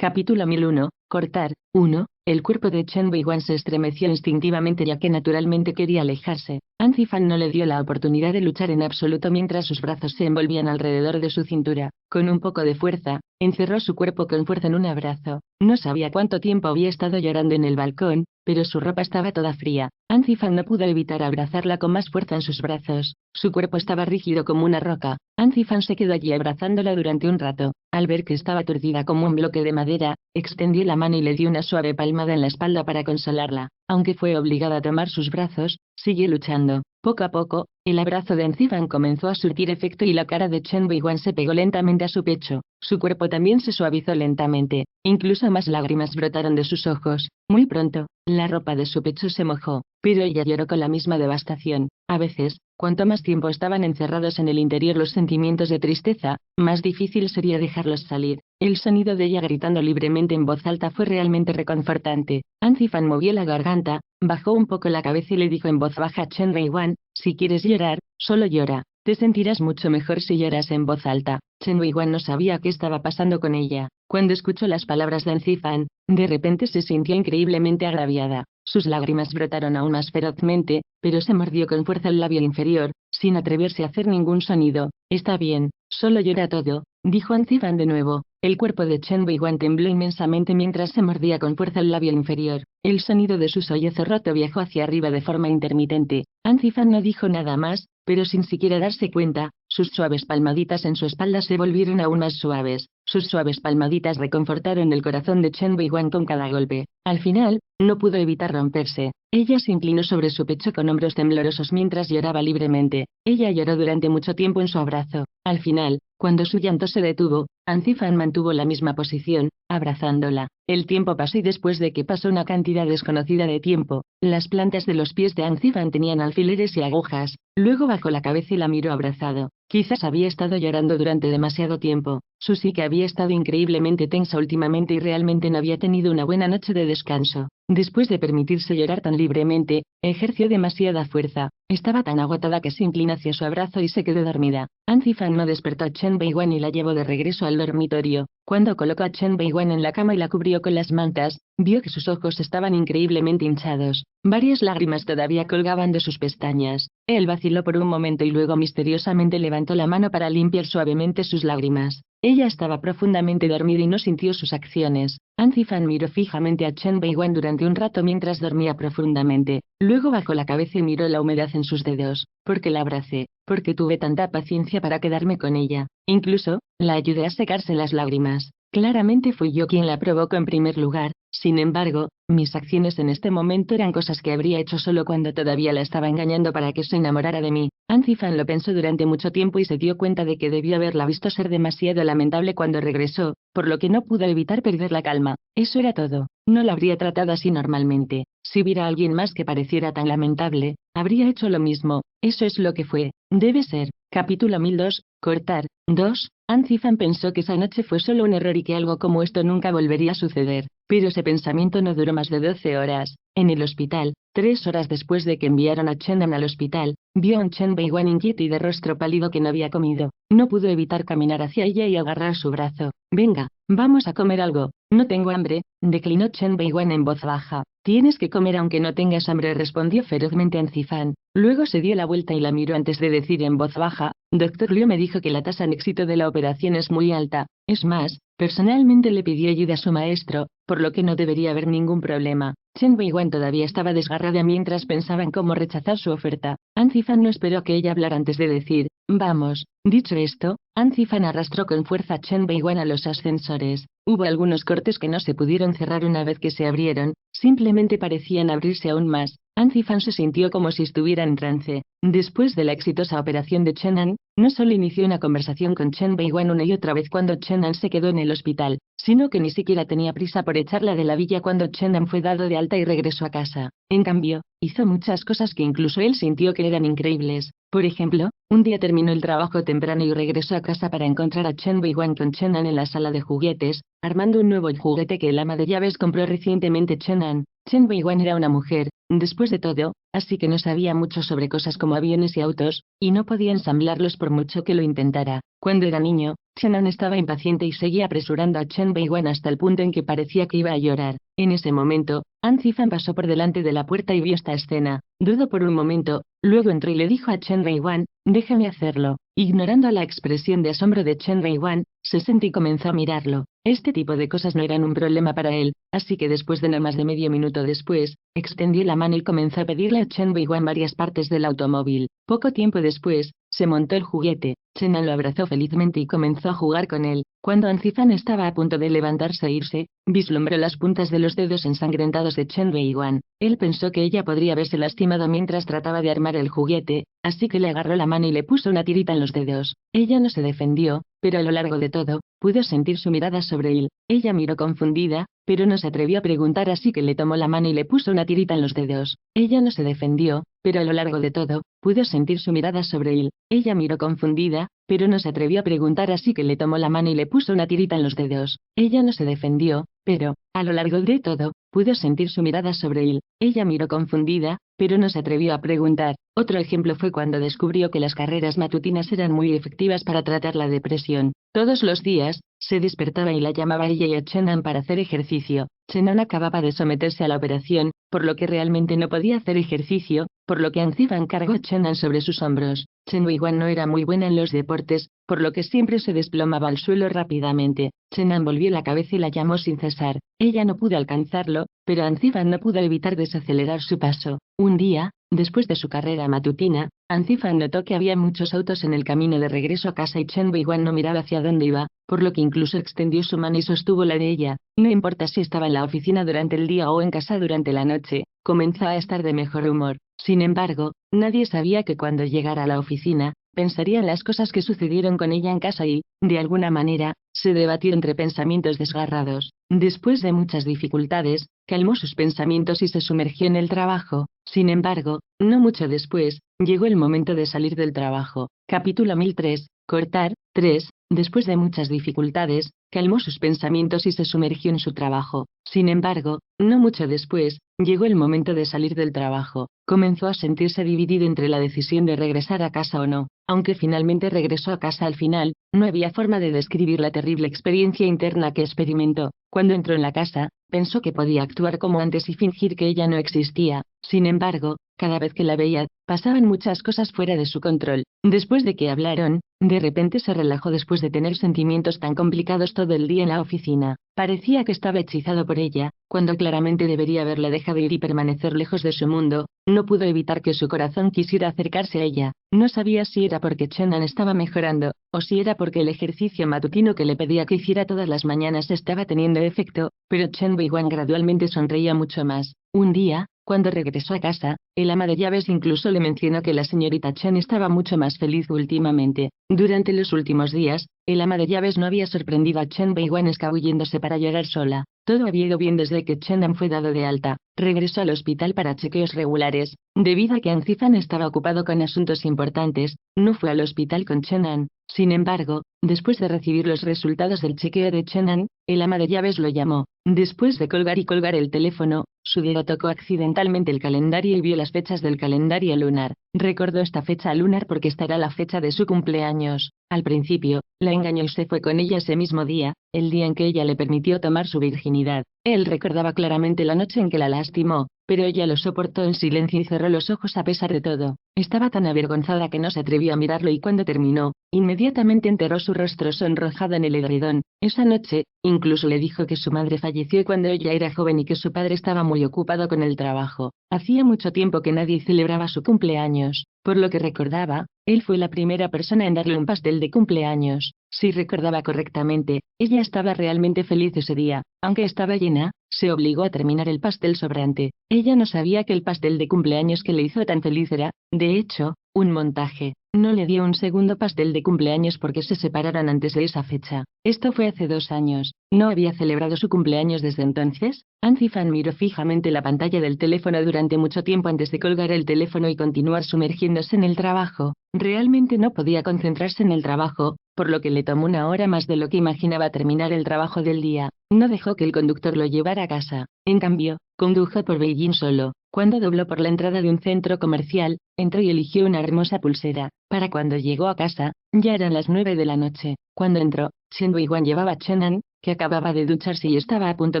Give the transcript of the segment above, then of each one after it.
Capítulo 1001, cortar. 1. El cuerpo de Chen Weiwan se estremeció instintivamente ya que naturalmente quería alejarse. Anzifan no le dio la oportunidad de luchar en absoluto mientras sus brazos se envolvían alrededor de su cintura. Con un poco de fuerza, encerró su cuerpo con fuerza en un abrazo. No sabía cuánto tiempo había estado llorando en el balcón, pero su ropa estaba toda fría. Anzifan no pudo evitar abrazarla con más fuerza en sus brazos. Su cuerpo estaba rígido como una roca. Anzifan se quedó allí abrazándola durante un rato. Al ver que estaba aturdida como un bloque de madera, extendió la mano y le dio una suave palmada en la espalda para consolarla. Aunque fue obligada a tomar sus brazos, siguió luchando. Poco a poco, el abrazo de Anzifan comenzó a surtir efecto y la cara de Chen Weiwan se pegó lentamente a su pecho. Su cuerpo también se suavizó lentamente. Incluso más lágrimas brotaron de sus ojos. Muy pronto, la ropa de su pecho se mojó, pero ella lloró con la misma devastación. A veces, cuanto más tiempo estaban encerrados en el interior los sentimientos de tristeza, más difícil sería dejarlos salir. El sonido de ella gritando libremente en voz alta fue realmente reconfortante. Anzifan movió la garganta, bajó un poco la cabeza y le dijo en voz baja a Chen Weiwan: si quieres llorar, solo llora. Te sentirás mucho mejor si lloras en voz alta. Chen Weiwan no sabía qué estaba pasando con ella. Cuando escuchó las palabras de Anzifan, de repente se sintió increíblemente agraviada. Sus lágrimas brotaron aún más ferozmente, pero se mordió con fuerza el labio inferior, sin atreverse a hacer ningún sonido. Está bien, solo llora todo, dijo Anzifan de nuevo. El cuerpo de Chen Weiwan tembló inmensamente mientras se mordía con fuerza el labio inferior. El sonido de su sollozo roto viajó hacia arriba de forma intermitente. Anzifan no dijo nada más, pero sin siquiera darse cuenta, sus suaves palmaditas en su espalda se volvieron aún más suaves. Sus suaves palmaditas reconfortaron el corazón de Chen Weiwan con cada golpe. Al final, no pudo evitar romperse. Ella se inclinó sobre su pecho con hombros temblorosos mientras lloraba libremente. Ella lloró durante mucho tiempo en su abrazo. Al final, cuando su llanto se detuvo, Anzifan mantuvo la misma posición, abrazándola. El tiempo pasó y después de que pasó una cantidad desconocida de tiempo, las plantas de los pies de Anzifan tenían alfileres y agujas. Luego bajó la cabeza y la miró abrazado. Quizás había estado llorando durante demasiado tiempo. Su psique había estado increíblemente tensa últimamente y realmente no había tenido una buena noche de descanso. Después de permitirse llorar tan libremente, ejerció demasiada fuerza. Estaba tan agotada que se inclinó hacia su abrazo y se quedó dormida. Anzifan no despertó a Chen Weiwan y la llevó de regreso al dormitorio. Cuando colocó a Chen Weiwan en la cama y la cubrió con las mantas, vio que sus ojos estaban increíblemente hinchados. Varias lágrimas todavía colgaban de sus pestañas. Él vaciló por un momento y luego misteriosamente levantó la mano para limpiar suavemente sus lágrimas. Ella estaba profundamente dormida y no sintió sus acciones. Anzifan miró fijamente a Chen Weiwan durante un rato mientras dormía profundamente. Luego bajó la cabeza y miró la humedad en sus dedos. Porque la abracé, porque tuve tanta paciencia para quedarme con ella. Incluso, la ayudé a secarse las lágrimas. Claramente fui yo quien la provocó en primer lugar. Sin embargo, mis acciones en este momento eran cosas que habría hecho solo cuando todavía la estaba engañando para que se enamorara de mí. Anzifan lo pensó durante mucho tiempo y se dio cuenta de que debió haberla visto ser demasiado lamentable cuando regresó, por lo que no pudo evitar perder la calma. Eso era todo. No la habría tratado así normalmente. Si hubiera alguien más que pareciera tan lamentable, habría hecho lo mismo. Eso es lo que fue. Debe ser. Capítulo 1002, cortar. 2. Anzifan pensó que esa noche fue solo un error y que algo como esto nunca volvería a suceder. Pero ese pensamiento no duró más de 12 horas. En el hospital, 3 horas después de que enviaron a Chenan al hospital, vio a un Chen Weiwan inquieto y de rostro pálido que no había comido. No pudo evitar caminar hacia ella y agarrar su brazo. Venga, vamos a comer algo. No tengo hambre, declinó Chen Weiwan en voz baja. Tienes que comer aunque no tengas hambre, respondió ferozmente Anzifan. Luego se dio la vuelta y la miró antes de decir en voz baja: Doctor Liu me dijo que la tasa de éxito de la operación es muy alta. Es más, personalmente le pidió ayuda a su maestro, por lo que no debería haber ningún problema. Chen Weiwan todavía estaba desgarrada mientras pensaba en cómo rechazar su oferta. Anzifan no esperó que ella hablara antes de decir: vamos. Dicho esto, Anzifan arrastró con fuerza a Chen Weiwan a los ascensores. Hubo algunos cortes que no se pudieron cerrar una vez que se abrieron, simplemente parecían abrirse aún más. Anzifan se sintió como si estuviera en trance. Después de la exitosa operación de Chenan, no solo inició una conversación con Chen Weiwan una y otra vez cuando Chenan se quedó en el hospital, sino que ni siquiera tenía prisa por echarla de la villa cuando Chenan fue dado de alta y regresó a casa. En cambio, hizo muchas cosas que incluso él sintió que eran increíbles. Por ejemplo, un día terminó el trabajo temprano y regresó a casa para encontrar a Chen Weiwan con Chenan en la sala de juguetes, armando un nuevo juguete que el ama de llaves compró recientemente. Chenan. Chen Weiwan era una mujer, después de todo, así que no sabía mucho sobre cosas como aviones y autos, y no podía ensamblarlos por mucho que lo intentara. Cuando era niño, Chenan estaba impaciente y seguía apresurando a Chen Weiwan hasta el punto en que parecía que iba a llorar. En ese momento, An Zifan pasó por delante de la puerta y vio esta escena. Dudó por un momento, luego entró y le dijo a Chen Weiwan: «Déjame hacerlo». Ignorando la expresión de asombro de Chen Weiwan, se sentó y comenzó a mirarlo. Este tipo de cosas no eran un problema para él, así que después de no más de medio minuto después, extendió la mano y comenzó a pedirle a Chen Weiwan varias partes del automóvil. Poco tiempo después, se montó el juguete. Chenan lo abrazó felizmente y comenzó a jugar con él. Cuando An Zifan estaba a punto de levantarse e irse, vislumbró las puntas de los dedos ensangrentados de Chen Weiwan. Él pensó que ella podría haberse lastimado mientras trataba de armar el juguete, así que le agarró la mano y le puso una tirita en los dedos. Ella no se defendió, pero a lo largo de todo, pudo sentir su mirada sobre él. Ella miró confundida, pero no se atrevió a preguntar, así que le tomó la mano y le puso una tirita en los dedos. Ella no se defendió, pero a lo largo de todo, pudo sentir su mirada sobre él. Ella miró confundida, pero no se atrevió a preguntar, así que le tomó la mano y le puso una tirita en los dedos. Ella no se defendió, pero, a lo largo de todo, pudo sentir su mirada sobre él. Ella miró confundida, pero no se atrevió a preguntar. Otro ejemplo fue cuando descubrió que las carreras matutinas eran muy efectivas para tratar la depresión. Todos los días, se despertaba y la llamaba a ella y a Chenan para hacer ejercicio. Chenan acababa de someterse a la operación, por lo que realmente no podía hacer ejercicio, por lo que An Zifan cargó a Chenan sobre sus hombros. Chen Weiwan no era muy buena en los deportes, por lo que siempre se desplomaba al suelo rápidamente. Chenan volvió la cabeza y la llamó sin cesar. Ella no pudo alcanzarlo, pero An Zifan no pudo evitar desacelerar su paso. Un día, después de su carrera matutina, An Zifan notó que había muchos autos en el camino de regreso a casa y Chen Weiwan no miraba hacia dónde iba, por lo que incluso extendió su mano y sostuvo la de ella. No importa si estaba en la oficina durante el día o en casa durante la noche, comenzó a estar de mejor humor. Sin embargo, nadie sabía que cuando llegara a la oficina, pensaría en las cosas que sucedieron con ella en casa y, de alguna manera, se debatió entre pensamientos desgarrados. Después de muchas dificultades, calmó sus pensamientos y se sumergió en el trabajo. Sin embargo, no mucho después, llegó el momento de salir del trabajo. Capítulo 1003. Cortar. 3. Después de muchas dificultades, calmó sus pensamientos y se sumergió en su trabajo. Sin embargo, no mucho después, llegó el momento de salir del trabajo. Comenzó a sentirse dividido entre la decisión de regresar a casa o no. Aunque finalmente regresó a casa al final, no había forma de describir la terrible experiencia interna que experimentó. Cuando entró en la casa, pensó que podía actuar como antes y fingir que ella no existía. Sin embargo, cada vez que la veía, pasaban muchas cosas fuera de su control. Después de que hablaron, de repente se relajó después de tener sentimientos tan complicados todo el día en la oficina. Parecía que estaba hechizado por ella, cuando claramente debería haberla dejado ir y permanecer lejos de su mundo. No pudo evitar que su corazón quisiera acercarse a ella. No sabía si era porque Chenan estaba mejorando, o si era porque el ejercicio matutino que le pedía que hiciera todas las mañanas estaba teniendo efecto, pero Chen Weiwan gradualmente sonreía mucho más. Un día, cuando regresó a casa, el ama de llaves incluso le mencionó que la señorita Chen estaba mucho más feliz últimamente. Durante los últimos días, el ama de llaves no había sorprendido a Chen Weiwan escabulléndose para llorar sola. Todo había ido bien desde que Chenan fue dado de alta. Regresó al hospital para chequeos regulares. Debido a que An Zifan estaba ocupado con asuntos importantes, no fue al hospital con Chenan. Sin embargo, después de recibir los resultados del chequeo de Chenan, el ama de llaves lo llamó. Después de colgar el teléfono, su dedo tocó accidentalmente el calendario y vio las fechas del calendario lunar. Recordó esta fecha lunar porque esta era la fecha de su cumpleaños. Al principio, la engañó y se fue con ella ese mismo día, el día en que ella le permitió tomar su virginidad. Él recordaba claramente la noche en que la lastimó, pero ella lo soportó en silencio y cerró los ojos a pesar de todo. Estaba tan avergonzada que no se atrevió a mirarlo y cuando terminó, inmediatamente enterró su rostro sonrojado en el edredón. Esa noche, incluso le dijo que su madre falleció cuando ella era joven y que su padre estaba muy ocupado con el trabajo. Hacía mucho tiempo que nadie celebraba su cumpleaños. Por lo que recordaba, él fue la primera persona en darle un pastel de cumpleaños. Si recordaba correctamente, ella estaba realmente feliz ese día. Aunque estaba llena, se obligó a terminar el pastel sobrante. Ella no sabía que el pastel de cumpleaños que le hizo tan feliz era, de hecho, un montaje. No le dio un segundo pastel de cumpleaños porque se separaron antes de esa fecha. Esto fue hace 2 años. ¿No había celebrado su cumpleaños desde entonces? An Zifan miró fijamente la pantalla del teléfono durante mucho tiempo antes de colgar el teléfono y continuar sumergiéndose en el trabajo. Realmente no podía concentrarse en el trabajo, por lo que le tomó 1 hora más de lo que imaginaba terminar el trabajo del día. No dejó que el conductor lo llevara a casa. En cambio, condujo por Beijing solo. Cuando dobló por la entrada de un centro comercial, entró y eligió una hermosa pulsera. Para cuando llegó a casa, ya eran las 9 de la noche. Cuando entró, Chen Weiguan llevaba a Chenan, que acababa de ducharse y estaba a punto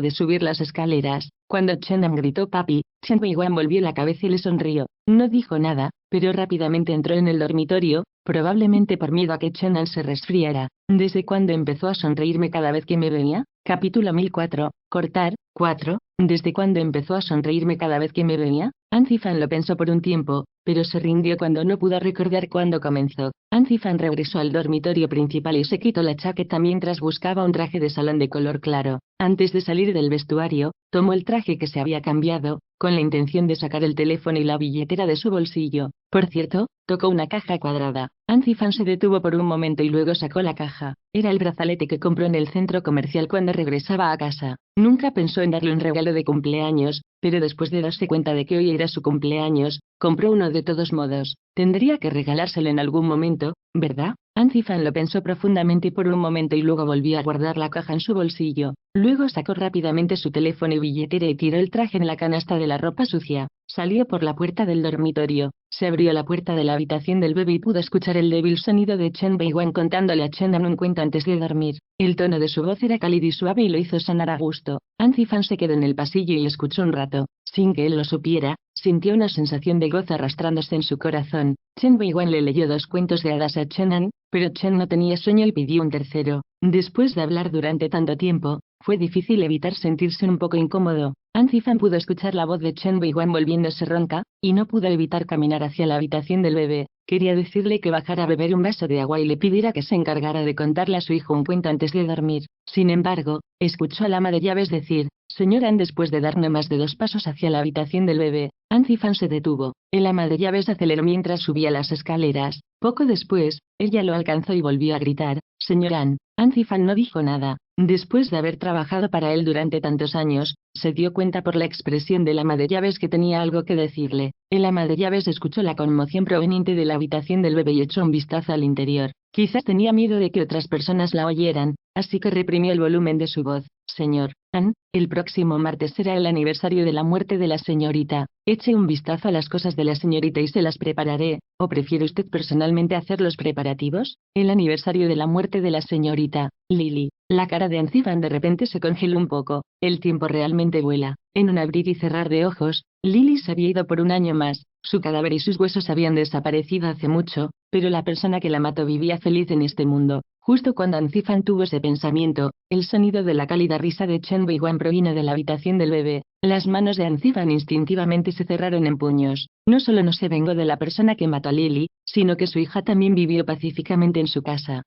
de subir las escaleras. Cuando Chenan gritó papi, Chen Weiguan volvió la cabeza y le sonrió. No dijo nada, pero rápidamente entró en el dormitorio, probablemente por miedo a que Chenan se resfriara. ¿Desde cuándo empezó a sonreírme cada vez que me venía? Capítulo 1004. Cortar. 4. ¿Desde cuándo empezó a sonreírme cada vez que me venía? Anzifan lo pensó por un tiempo, pero se rindió cuando no pudo recordar cuándo comenzó. Anzifan regresó al dormitorio principal y se quitó la chaqueta mientras buscaba un traje de salón de color claro. Antes de salir del vestuario, tomó el traje que se había cambiado, con la intención de sacar el teléfono y la billetera de su bolsillo. Por cierto, tocó una caja cuadrada. Anzifan se detuvo por un momento y luego sacó la caja. Era el brazalete que compró en el centro comercial cuando regresaba a casa. Nunca pensó en darle un regalo de cumpleaños, pero después de darse cuenta de que hoy era su cumpleaños, compró uno de todos modos. Tendría que regalárselo en algún momento, ¿verdad? Anzifan lo pensó profundamente por un momento y luego volvió a guardar la caja en su bolsillo. Luego sacó rápidamente su teléfono y billetera y tiró el traje en la canasta de la ropa sucia. Salió por la puerta del dormitorio. Se abrió la puerta de la habitación del bebé y pudo escuchar el débil sonido de Chen Weiguan contándole a Chenan un cuento antes de dormir. El tono de su voz era cálido y suave y lo hizo sonar a gusto. Anzifan se quedó en el pasillo y escuchó un rato. Sin que él lo supiera, sintió una sensación de gozo arrastrándose en su corazón. Chen Weiguan le leyó 2 cuentos de hadas a Chenan, pero Chen no tenía sueño y pidió un tercero. Después de hablar durante tanto tiempo, fue difícil evitar sentirse un poco incómodo. Anzifan pudo escuchar la voz de Chen Weiguan volviéndose ronca, y no pudo evitar caminar hacia la habitación del bebé. Quería decirle que bajara a beber un vaso de agua y le pidiera que se encargara de contarle a su hijo un cuento antes de dormir. Sin embargo, escuchó al ama de llaves decir, «Señor An», después de dar no más de 2 pasos hacia la habitación del bebé. Anzifan se detuvo. El ama de llaves aceleró mientras subía las escaleras. Poco después, ella lo alcanzó y volvió a gritar, «Señor An». Anzifan no dijo nada. Después de haber trabajado para él durante tantos años, se dio cuenta por la expresión del ama de llaves que tenía algo que decirle. El ama de llaves escuchó la conmoción proveniente de la habitación del bebé y echó un vistazo al interior. Quizás tenía miedo de que otras personas la oyeran, así que reprimió el volumen de su voz. «Señor An, el próximo martes será el aniversario de la muerte de la señorita. Eche un vistazo a las cosas de la señorita y se las prepararé, ¿o prefiere usted personalmente hacer los preparativos?» El aniversario de la muerte de la señorita Lily. La cara de Anzifan de repente se congeló un poco. El tiempo realmente vuela. En un abrir y cerrar de ojos, Lily se había ido por un año más. Su cadáver y sus huesos habían desaparecido hace mucho, pero la persona que la mató vivía feliz en este mundo. Justo cuando Anzifan tuvo ese pensamiento, el sonido de la cálida risa de Chen Weiguan provino de la habitación del bebé. Las manos de Anzifan instintivamente se cerraron en puños. No solo no se vengó de la persona que mató a Lily, sino que su hija también vivió pacíficamente en su casa.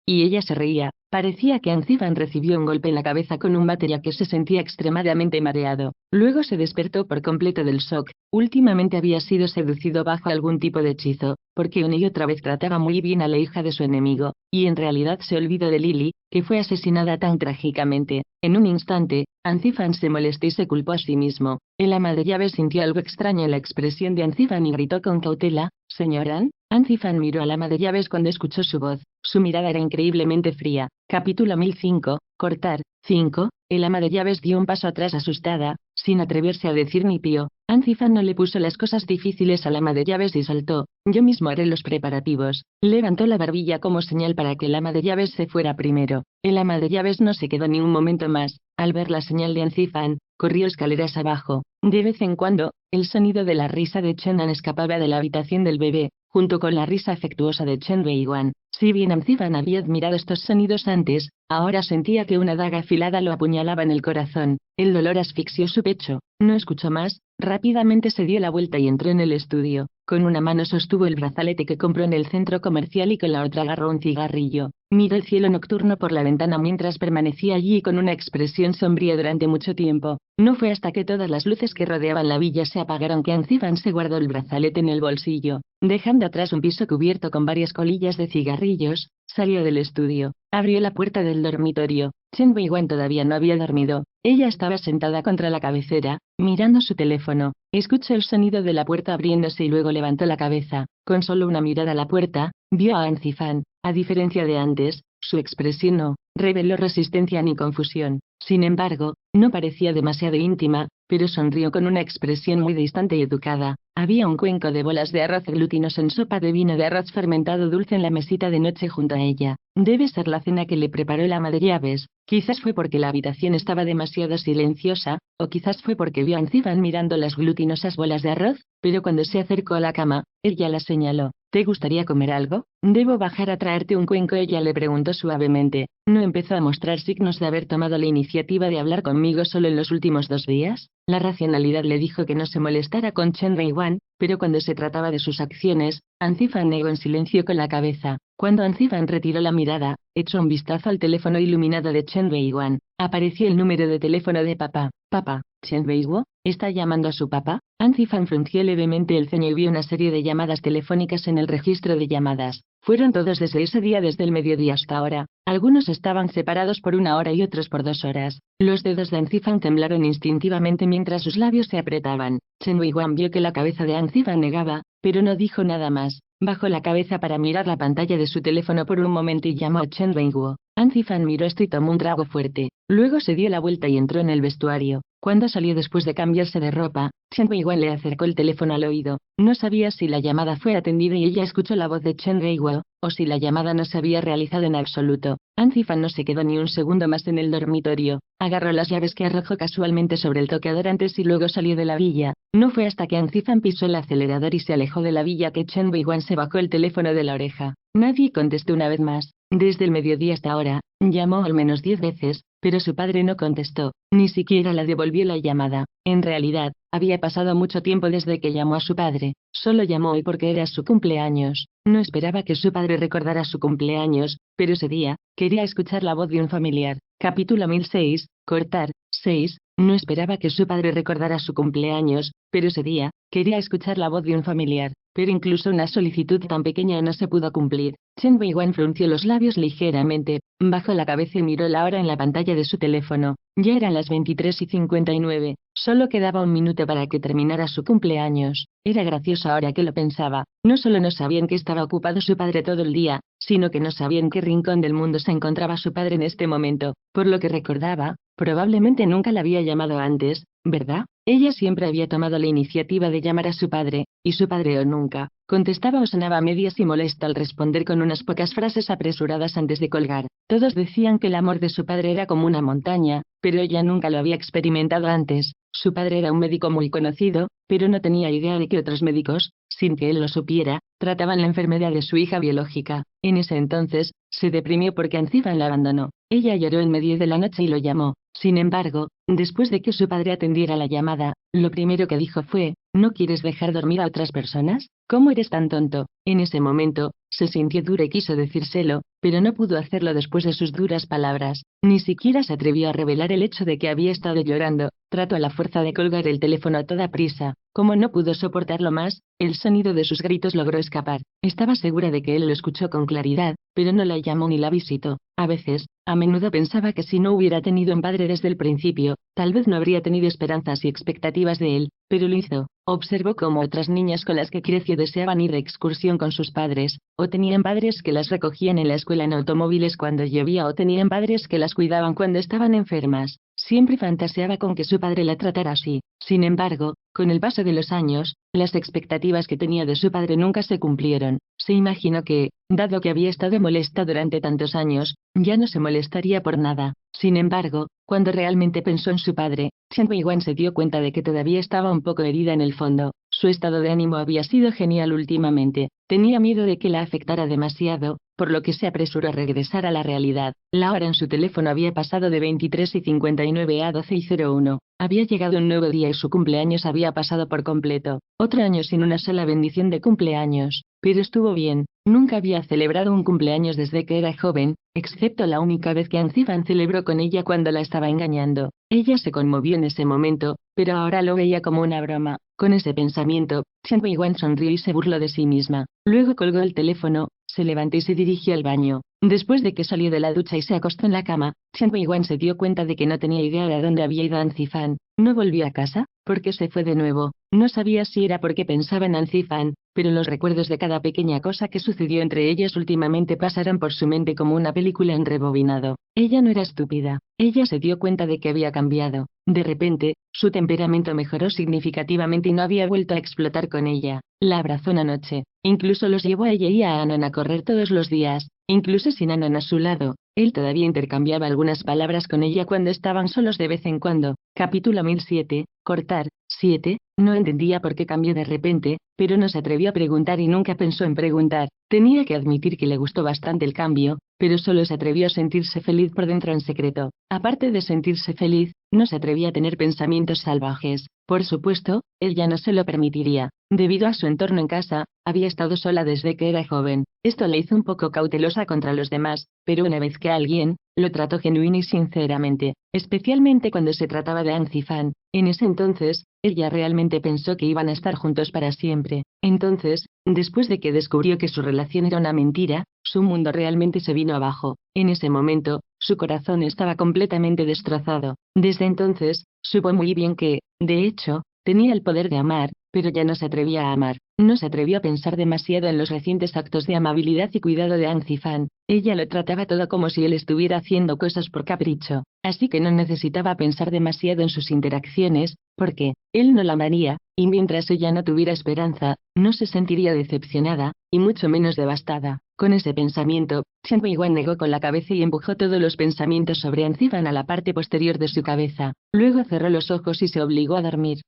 Y ella se reía. Parecía que Anzifan recibió un golpe en la cabeza con un bate ya que se sentía extremadamente mareado. Luego se despertó por completo del shock. Últimamente había sido seducido bajo algún tipo de hechizo, porque una y otra vez trataba muy bien a la hija de su enemigo, y en realidad se olvidó de Lily, que fue asesinada tan trágicamente. En un instante, Anzifan se molestó y se culpó a sí mismo. El ama de llaves sintió algo extraño en la expresión de Anzifan y gritó con cautela, «¿Señor An?». Anzifan miró al ama de llaves cuando escuchó su voz. Su mirada era increíblemente fría. Capítulo 1005. Cortar. 5. El ama de llaves dio un paso atrás asustada, sin atreverse a decir ni pío. Anzifan no le puso las cosas difíciles al ama de llaves y saltó. «Yo mismo haré los preparativos». Levantó la barbilla como señal para que el ama de llaves se fuera primero. El ama de llaves no se quedó ni un momento más. Al ver la señal de Anzifan, corrió escaleras abajo. De vez en cuando, el sonido de la risa de Chenan escapaba de la habitación del bebé, junto con la risa afectuosa de Chen Weiguan. Si bien Anzifan había admirado estos sonidos antes, ahora sentía que una daga afilada lo apuñalaba en el corazón. El dolor asfixió su pecho. No escuchó más. Rápidamente se dio la vuelta y entró en el estudio. Con una mano sostuvo el brazalete que compró en el centro comercial y con la otra agarró un cigarrillo. Miró el cielo nocturno por la ventana mientras permanecía allí con una expresión sombría durante mucho tiempo. No fue hasta que todas las luces que rodeaban la villa se apagaron que Anzifan se guardó el brazalete en el bolsillo. Dejando atrás un piso cubierto con varias colillas de cigarrillos, salió del estudio. Abrió la puerta del dormitorio. Chen Weiguan todavía no había dormido. Ella estaba sentada contra la cabecera, mirando su teléfono. Escuchó el sonido de la puerta abriéndose y luego levantó la cabeza. Con solo una mirada a la puerta, vio a Anzifan. A diferencia de antes, su expresión no reveló resistencia ni confusión. Sin embargo, No parecía demasiado íntima, pero sonrió con una expresión muy distante y educada. Había un cuenco de bolas de arroz glutinos en sopa de vino de arroz fermentado dulce en la mesita de noche junto a ella. Debe ser la cena que le preparó la ama de llaves. Quizás fue porque la habitación estaba demasiado silenciosa, o quizás fue porque vio a Anzifan mirando las glutinosas bolas de arroz, pero cuando se acercó a la cama, ella la señaló. ¿Te gustaría comer algo? ¿Debo bajar a traerte un cuenco? Ella le preguntó suavemente. ¿No empezó a mostrar signos de haber tomado la iniciativa de hablar conmigo solo en los últimos 2 días? La racionalidad le dijo que no se molestara con Chen Weiwan, pero cuando se trataba de sus acciones, Anzifan negó en silencio con la cabeza. Cuando Anzifan retiró la mirada, echó un vistazo al teléfono iluminado de Chen Weiwan. Apareció el número de teléfono de papá. Papá, ¿Chen Weiwo está llamando a su papá? Anzifan frunció levemente el ceño y vio una serie de llamadas telefónicas en el registro de llamadas. Fueron todos desde ese día, desde el mediodía hasta ahora. Algunos estaban separados por 1 hora y otros por 2 horas. Los dedos de Anzifan temblaron instintivamente mientras sus labios se apretaban. Chen Weiwan vio que la cabeza de Anzifan negaba, pero no dijo nada más. Bajó la cabeza para mirar la pantalla de su teléfono por un momento y llamó a Chen Weiwo. Anzifan miró esto y tomó un trago fuerte. Luego se dio la vuelta y entró en el vestuario. Cuando salió después de cambiarse de ropa, Chen Weiwan le acercó el teléfono al oído. No sabía si la llamada fue atendida y ella escuchó la voz de Chen Weiwo, o si la llamada no se había realizado en absoluto. Anzifan no se quedó ni un segundo más en el dormitorio. Agarró las llaves que arrojó casualmente sobre el tocador antes y luego salió de la villa. No fue hasta que Anzifan pisó el acelerador y se alejó de la villa que Chen Weiwan se bajó el teléfono de la oreja. Nadie contestó una vez más. Desde el mediodía hasta ahora, llamó al menos 10 veces, pero su padre no contestó, ni siquiera la devolvió la llamada. En realidad, había pasado mucho tiempo desde que llamó a su padre. Solo llamó hoy porque era su cumpleaños. No esperaba que su padre recordara su cumpleaños, pero ese día, quería escuchar la voz de un familiar. Capítulo 1006, cortar. 6. No esperaba que su padre recordara su cumpleaños, pero ese día, quería escuchar la voz de un familiar. Pero incluso una solicitud tan pequeña no se pudo cumplir. Chen Weiwan frunció los labios ligeramente, bajó la cabeza y miró la hora en la pantalla de su teléfono. Ya eran las 23:59. Solo quedaba 1 minuto para que terminara su cumpleaños. Era gracioso ahora que lo pensaba. No solo no sabían que estaba ocupado su padre todo el día, sino que no sabían en qué rincón del mundo se encontraba su padre en este momento. Por lo que recordaba, probablemente nunca la había llamado antes, ¿verdad? Ella siempre había tomado la iniciativa de llamar a su padre, y su padre o nunca contestaba o sonaba a medias y molesto al responder con unas pocas frases apresuradas antes de colgar. Todos decían que el amor de su padre era como una montaña, pero ella nunca lo había experimentado antes. Su padre era un médico muy conocido, pero no tenía idea de que otros médicos, sin que él lo supiera, trataban la enfermedad de su hija biológica. En ese entonces, se deprimió porque Anzifan la abandonó. Ella lloró en medio de la noche y lo llamó. Sin embargo, después de que su padre atendiera la llamada, lo primero que dijo fue, ¿no quieres dejar dormir a otras personas? ¿Cómo eres tan tonto? En ese momento, se sintió dura y quiso decírselo, pero no pudo hacerlo después de sus duras palabras. Ni siquiera se atrevió a revelar el hecho de que había estado llorando. Trató a la fuerza de colgar el teléfono a toda prisa. Como no pudo soportarlo más, el sonido de sus gritos logró escapar. Estaba segura de que él lo escuchó con claridad, pero no la llamó ni la visitó. A veces, a menudo pensaba que si no hubiera tenido un padre desde el principio, tal vez no habría tenido esperanzas y expectativas de él, pero lo hizo. Observó cómo otras niñas con las que creció deseaban ir de excursión con sus padres, o tenían padres que las recogían en la escuela en automóviles cuando llovía o tenían padres que las cuidaban cuando estaban enfermas. Siempre fantaseaba con que su padre la tratara así. Sin embargo, con el paso de los años, las expectativas que tenía de su padre nunca se cumplieron. Se imaginó que, dado que había estado molesta durante tantos años, ya no se molestaría por nada. Sin embargo, cuando realmente pensó en su padre, Chen Weiwan se dio cuenta de que todavía estaba un poco herida en el fondo. Su estado de ánimo había sido genial últimamente. Tenía miedo de que la afectara demasiado, por lo que se apresuró a regresar a la realidad. La hora en su teléfono había pasado de 23:59 a 12:01. Había llegado un nuevo día y su cumpleaños había pasado por completo. Otro año sin una sola bendición de cumpleaños. Pero estuvo bien. Nunca había celebrado un cumpleaños desde que era joven, excepto la única vez que Anzifan celebró con ella cuando la estaba engañando. Ella se conmovió en ese momento, pero ahora lo veía como una broma. Con ese pensamiento, Chen Weiwan sonrió y se burló de sí misma. Luego colgó el teléfono, se levantó y se dirigió al baño. Después de que salió de la ducha y se acostó en la cama, Chen Weiwan se dio cuenta de que no tenía idea de a dónde había ido Anzifan. ¿No volvió a casa? ¿Por qué se fue de nuevo? No sabía si era porque pensaba en Anzifan, pero los recuerdos de cada pequeña cosa que sucedió entre ellas últimamente pasaron por su mente como una película en rebobinado. Ella no era estúpida. Ella se dio cuenta de que había cambiado. De repente, su temperamento mejoró significativamente y no había vuelto a explotar con ella. La abrazó una noche. Incluso los llevó a ella y a Anon a correr todos los días, incluso sin Anon a su lado. Él todavía intercambiaba algunas palabras con ella cuando estaban solos de vez en cuando. Capítulo 1007. Cortar. 7. No entendía por qué cambió de repente, pero no se atrevió a preguntar y nunca pensó en preguntar. Tenía que admitir que le gustó bastante el cambio, pero solo se atrevió a sentirse feliz por dentro en secreto. Aparte de sentirse feliz, no se atrevía a tener pensamientos salvajes. Por supuesto, él ya no se lo permitiría. Debido a su entorno en casa, había estado sola desde que era joven. Esto la hizo un poco cautelosa contra los demás, pero una vez que alguien lo trató genuino y sinceramente, especialmente cuando se trataba de Anzifan, en ese entonces, ella realmente pensó que iban a estar juntos para siempre. Entonces, después de que descubrió que su relación era una mentira, su mundo realmente se vino abajo. En ese momento, su corazón estaba completamente destrozado. Desde entonces, supo muy bien que, de hecho, tenía el poder de amar, pero ya no se atrevía a amar. No se atrevió a pensar demasiado en los recientes actos de amabilidad y cuidado de Anzifan. Ella lo trataba todo como si él estuviera haciendo cosas por capricho, así que no necesitaba pensar demasiado en sus interacciones, porque él no la amaría, y mientras ella no tuviera esperanza, no se sentiría decepcionada, y mucho menos devastada. Con ese pensamiento, Chen Weiguan negó con la cabeza y empujó todos los pensamientos sobre Anzifan a la parte posterior de su cabeza. Luego cerró los ojos y se obligó a dormir.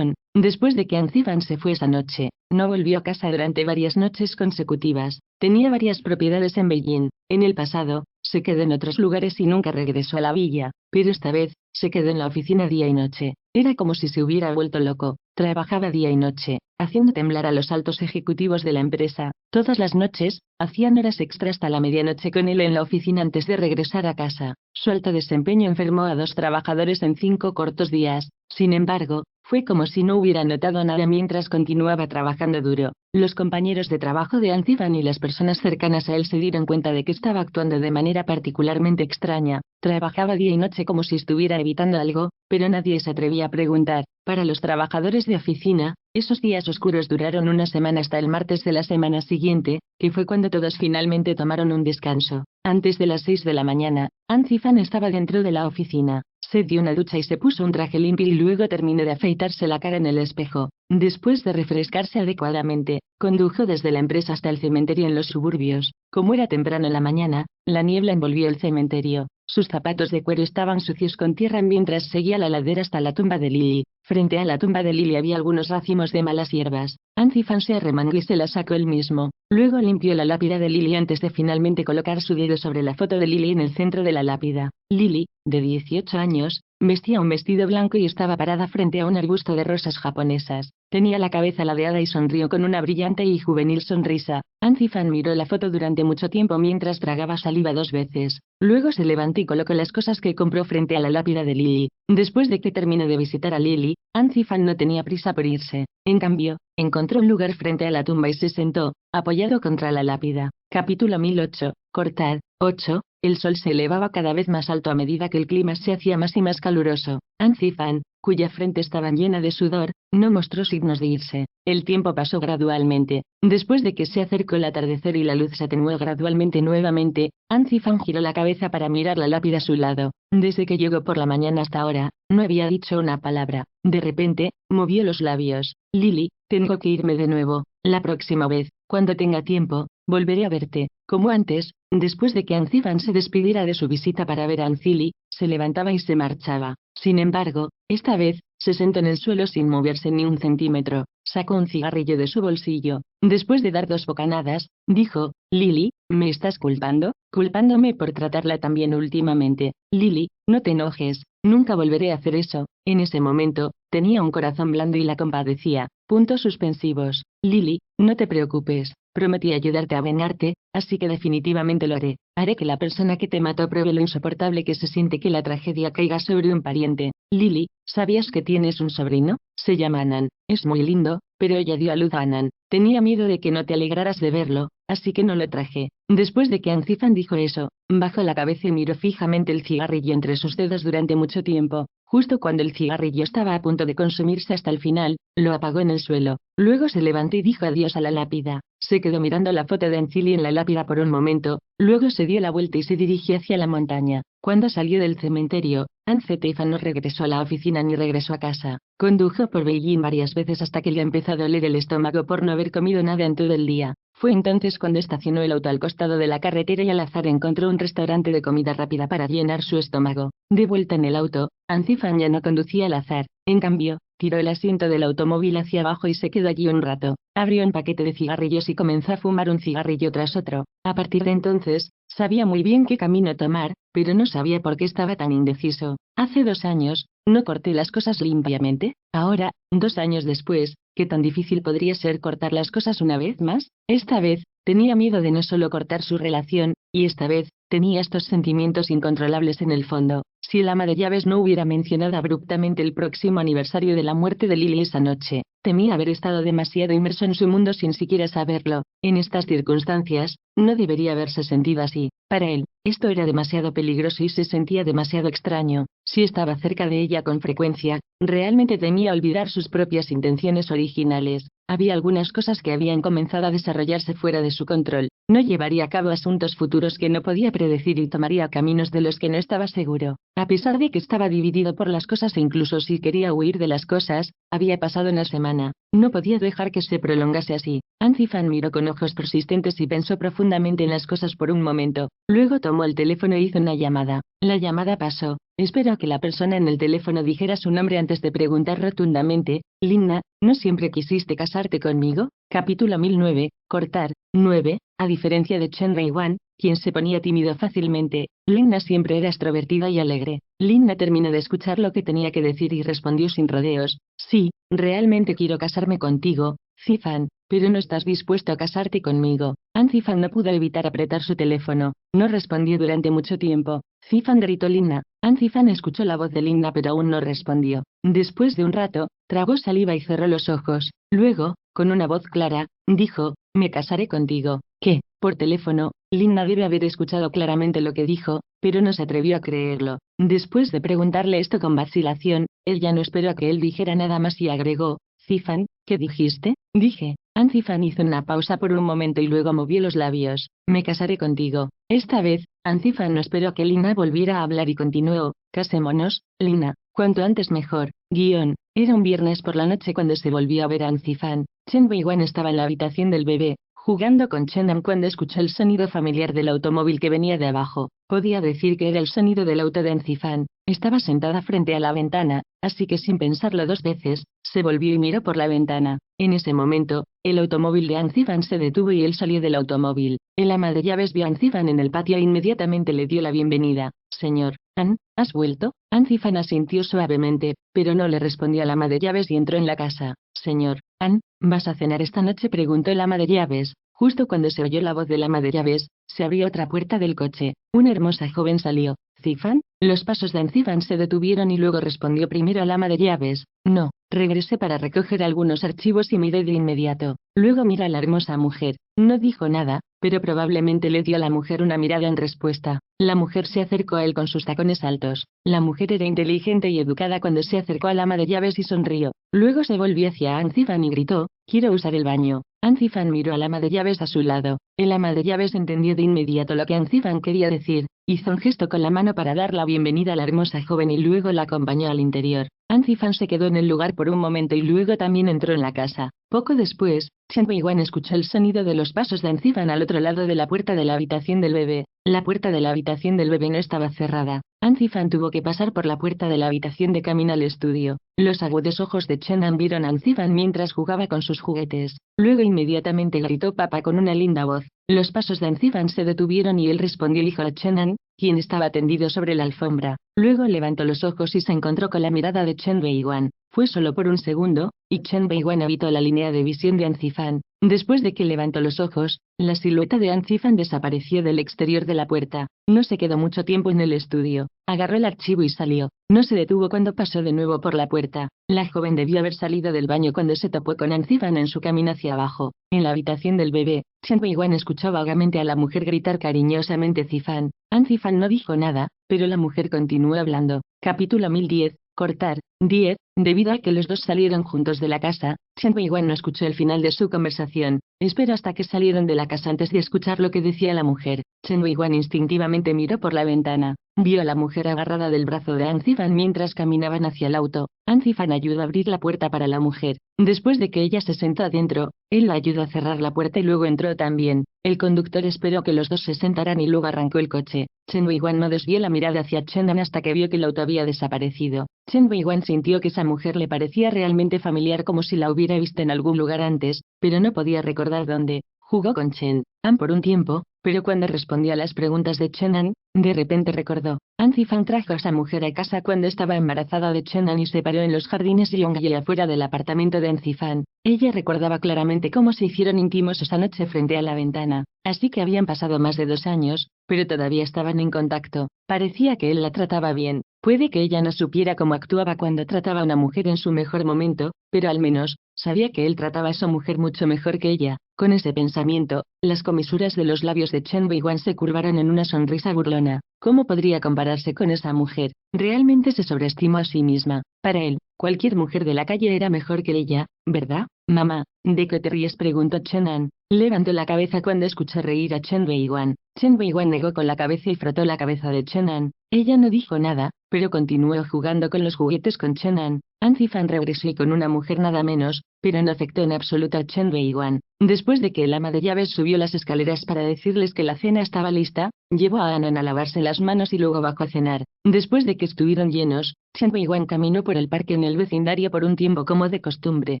Después de que Anzifan se fue esa noche, no volvió a casa durante varias noches consecutivas. Tenía varias propiedades en Beijing. En el pasado, se quedó en otros lugares y nunca regresó a la villa, pero esta vez, se quedó en la oficina día y noche. Era como si se hubiera vuelto loco. Trabajaba día y noche, haciendo temblar a los altos ejecutivos de la empresa. Todas las noches, hacían horas extra hasta la medianoche con él en la oficina antes de regresar a casa. Su alto desempeño enfermó a 2 trabajadores en 5 cortos días. Sin embargo, fue como si no hubiera notado nada mientras continuaba trabajando duro. Los compañeros de trabajo de Anzifan y las personas cercanas a él se dieron cuenta de que estaba actuando de manera particularmente extraña. Trabajaba día y noche como si estuviera evitando algo, pero nadie se atrevía a preguntar. Para los trabajadores de oficina, esos días oscuros duraron una semana hasta el martes de la semana siguiente, que fue cuando todos finalmente tomaron un descanso. Antes de las 6 de la mañana, Anzifan estaba dentro de la oficina. Se dio una ducha y se puso un traje limpio y luego terminó de afeitarse la cara en el espejo. Después de refrescarse adecuadamente, condujo desde la empresa hasta el cementerio en los suburbios. Como era temprano en la mañana, la niebla envolvió el cementerio. Sus zapatos de cuero estaban sucios con tierra mientras seguía la ladera hasta la tumba de Lily. Frente a la tumba de Lily había algunos racimos de malas hierbas. Anzifan se arremangó y se la sacó él mismo. Luego limpió la lápida de Lily antes de finalmente colocar su dedo sobre la foto de Lily en el centro de la lápida. Lily, de 18 años, vestía un vestido blanco y estaba parada frente a un arbusto de rosas japonesas. Tenía la cabeza ladeada y sonrió con una brillante y juvenil sonrisa. Anzifan miró la foto durante mucho tiempo mientras tragaba saliva 2 veces. Luego se levantó y colocó las cosas que compró frente a la lápida de Lily. Después de que terminó de visitar a Lily, Anzifan no tenía prisa por irse. En cambio, encontró un lugar frente a la tumba y se sentó, apoyado contra la lápida. Capítulo 1008. Cortar. 8. El sol se elevaba cada vez más alto a medida que el clima se hacía más y más caluroso. Anzifan, cuya frente estaba llena de sudor, no mostró signos de irse. El tiempo pasó gradualmente. Después de que se acercó el atardecer y la luz se atenuó gradualmente nuevamente, Anzifan giró la cabeza para mirar la lápida a su lado. Desde que llegó por la mañana hasta ahora, no había dicho una palabra. De repente, movió los labios. Lily, tengo que irme de nuevo. La próxima vez, cuando tenga tiempo, volveré a verte. Como antes, después de que Anzifan se despidiera de su visita para ver a Anzili, se levantaba y se marchaba. Sin embargo, esta vez, se sentó en el suelo sin moverse ni un centímetro. Sacó un cigarrillo de su bolsillo. Después de dar 2 bocanadas, dijo: Lily, ¿me estás culpando? Culpándome por tratarla tan bien últimamente. Lily, no te enojes, nunca volveré a hacer eso. En ese momento, tenía un corazón blando y la compadecía. Puntos suspensivos. Lily, no te preocupes. Prometí ayudarte a vengarte, así que definitivamente lo haré. Haré que la persona que te mató pruebe lo insoportable que se siente que la tragedia caiga sobre un pariente. Lily, ¿sabías que tienes un sobrino? Se llama Anan. Es muy lindo, pero ella dio a luz a Anan. Tenía miedo de que no te alegraras de verlo, así que no lo traje. Después de que Anzifan dijo eso, bajó la cabeza y miró fijamente el cigarrillo entre sus dedos durante mucho tiempo. Justo cuando el cigarrillo estaba a punto de consumirse hasta el final, lo apagó en el suelo. Luego se levantó y dijo adiós a la lápida. Se quedó mirando la foto de Ancili en la lápida por un momento, luego se dio la vuelta y se dirigió hacia la montaña. Cuando salió del cementerio, Anne Stefan no regresó a la oficina ni regresó a casa. Condujo por Beijing varias veces hasta que le empezó a doler el estómago por no haber comido nada en todo el día. Fue entonces cuando estacionó el auto al costado de la carretera y al azar encontró un restaurante de comida rápida para llenar su estómago. De vuelta en el auto, Anne Stefan ya no conducía al azar. En cambio, tiró el asiento del automóvil hacia abajo y se quedó allí un rato. Abrió un paquete de cigarrillos y comenzó a fumar un cigarrillo tras otro. A partir de entonces, sabía muy bien qué camino tomar, pero no sabía por qué estaba tan indeciso. Hace 2 años, no corté las cosas limpiamente. Ahora, 2 años después, ¿qué tan difícil podría ser cortar las cosas una vez más? Esta vez, tenía miedo de no solo cortar su relación, y esta vez, tenía estos sentimientos incontrolables en el fondo. Si el ama de llaves no hubiera mencionado abruptamente el próximo aniversario de la muerte de Lily esa noche, temía haber estado demasiado inmerso en su mundo sin siquiera saberlo. En estas circunstancias, no debería haberse sentido así. Para él, esto era demasiado peligroso y se sentía demasiado extraño. Si estaba cerca de ella con frecuencia, realmente temía olvidar sus propias intenciones originales. Había algunas cosas que habían comenzado a desarrollarse fuera de su control. No llevaría a cabo asuntos futuros que no podía predecir y tomaría caminos de los que no estaba seguro. A pesar de que estaba dividido por las cosas e incluso si quería huir de las cosas, había pasado una semana. No podía dejar que se prolongase así. Anne Stefan miró con ojos persistentes y pensó profundamente en las cosas por un momento. Luego tomó el teléfono e hizo una llamada. La llamada pasó. Espero a que la persona en el teléfono dijera su nombre antes de preguntar rotundamente: Lina, ¿no siempre quisiste casarte conmigo? Capítulo 1009, cortar. 9. A diferencia de Chen Weiwan, quien se ponía tímido fácilmente, Lina siempre era extrovertida y alegre. Lina terminó de escuchar lo que tenía que decir y respondió sin rodeos: sí, realmente quiero casarme contigo, Stefan, pero no estás dispuesto a casarte conmigo. Anne Stefan no pudo evitar apretar su teléfono. No respondió durante mucho tiempo. Stefan, gritó Lina. Anne Stefan escuchó la voz de Lina pero aún no respondió. Después de un rato, tragó saliva y cerró los ojos. Luego, con una voz clara, dijo: me casaré contigo. ¿Qué? Por teléfono. Lina debe haber escuchado claramente lo que dijo, pero no se atrevió a creerlo. Después de preguntarle esto con vacilación, él ya no esperó a que él dijera nada más y agregó: Stefan, ¿qué dijiste? Dije. Anne Stefan hizo una pausa por un momento y luego movió los labios. Me casaré contigo. Esta vez, Anne Stefan no esperó a que Lina volviera a hablar y continuó: casémonos, Lina, cuanto antes mejor. Era un viernes por la noche cuando se volvió a ver a Anne Stefan. Chen Weiwan estaba en la habitación del bebé, jugando con Chen-Nam cuando escuchó el sonido familiar del automóvil que venía de abajo. Podía decir que era el sonido del auto de Anne Stefan. Estaba sentada frente a la ventana, así que sin pensarlo 2 veces, se volvió y miró por la ventana. En ese momento, el automóvil de Anne Stefan se detuvo y él salió del automóvil. El ama de llaves vio a Anne Stefan en el patio e inmediatamente le dio la bienvenida. Señor, Anne, ¿has vuelto? Anne Stefan asintió suavemente, pero no le respondió al ama de llaves y entró en la casa. Señor, Anne, ¿vas a cenar esta noche?, preguntó el ama de llaves. Justo cuando se oyó la voz del ama de llaves, se abrió otra puerta del coche. Una hermosa joven salió. ¿Stefan? Los pasos de Anne Stefan se detuvieron y luego respondió primero al ama de llaves: no, regresé para recoger algunos archivos y miré de inmediato. Luego miró a la hermosa mujer. No dijo nada, pero probablemente le dio a la mujer una mirada en respuesta. La mujer se acercó a él con sus tacones altos. La mujer era inteligente y educada cuando se acercó al ama de llaves y sonrió. Luego se volvió hacia Anne Stefan y gritó: quiero usar el baño. Anne Stefan miró al ama de llaves a su lado. El ama de llaves entendió de inmediato lo que Anne Stefan quería decir. Hizo un gesto con la mano para dar la bienvenida a la hermosa joven y luego la acompañó al interior. Anne Stefan se quedó en el lugar por un momento y luego también entró en la casa. Poco después, Chen Weiwan escuchó el sonido de los pasos de Anne Stefan al otro lado de la puerta de la habitación del bebé. La puerta de la habitación del bebé no estaba cerrada. Anne Stefan tuvo que pasar por la puerta de la habitación de camino al estudio. Los agudos ojos de Chen-Nam vieron a Anne Stefan mientras jugaba con sus juguetes. Luego inmediatamente gritó papá con una linda voz. Los pasos de Anne Stefan se detuvieron y él respondió el hijo a Chen-Nam, quien estaba tendido sobre la alfombra. Luego levantó los ojos y se encontró con la mirada de Chen Weiwan. Fue solo por un segundo, y Chen Weiwan evitó la línea de visión de Anne Stefan. Después de que levantó los ojos, la silueta de Anne Stefan desapareció del exterior de la puerta. No se quedó mucho tiempo en el estudio. Agarró el archivo y salió. No se detuvo cuando pasó de nuevo por la puerta. La joven debió haber salido del baño cuando se topó con Anne Stefan en su camino hacia abajo. En la habitación del bebé, Chen Weiwan escuchó vagamente a la mujer gritar cariñosamente Stefan. Anne Stefan no dijo nada, pero la mujer continuó hablando. Capítulo 1010. Cortar. 10. Debido a que los dos salieron juntos de la casa, Chen Weiwan no escuchó el final de su conversación. Esperó hasta que salieron de la casa antes de escuchar lo que decía la mujer. Chen Weiwan instintivamente miró por la ventana. Vio a la mujer agarrada del brazo de An Zifan mientras caminaban hacia el auto. An Zifan ayudó a abrir la puerta para la mujer. Después de que ella se sentó adentro, él la ayudó a cerrar la puerta y luego entró también. El conductor esperó que los dos se sentaran y luego arrancó el coche. Chen Weiwan no desvió la mirada hacia Chenan hasta que vio que el auto había desaparecido. Chen Weiwan sintió que esa mujer le parecía realmente familiar, como si la hubiera visto en algún lugar antes, pero no podía recordar dónde. Jugó con Chen An por un tiempo, pero cuando respondió a las preguntas de Chen An, de repente recordó. An Zifan trajo a esa mujer a casa cuando estaba embarazada de Chen An y se paró en los jardines de Yonggye afuera del apartamento de An Zifan. Ella recordaba claramente cómo se hicieron íntimos esa noche frente a la ventana, así que habían pasado más de 2 años, pero todavía estaban en contacto. Parecía que él la trataba bien. Puede que ella no supiera cómo actuaba cuando trataba a una mujer en su mejor momento, pero al menos, sabía que él trataba a esa mujer mucho mejor que ella. Con ese pensamiento, las comisuras de los labios de Chen Weiwan se curvaron en una sonrisa burlona. ¿Cómo podría compararse con esa mujer? Realmente se sobreestimó a sí misma. Para él, cualquier mujer de la calle era mejor que ella, ¿verdad, mamá? ¿De qué te ríes?, preguntó Chen An. Levantó la cabeza cuando escuchó reír a Chen Weiwan. Chen Weiwan negó con la cabeza y frotó la cabeza de Chen An. Ella no dijo nada, pero continuó jugando con los juguetes con Chen An. An Zifan regresó con una mujer nada menos, pero no afectó en absoluto a Chen Weiwan. Después de que el ama de llaves subió las escaleras para decirles que la cena estaba lista, llevó a Anon a lavarse las manos y luego bajó a cenar. Después de que estuvieron llenos, Chen Weiwan caminó por el parque en el vecindario por un tiempo como de costumbre.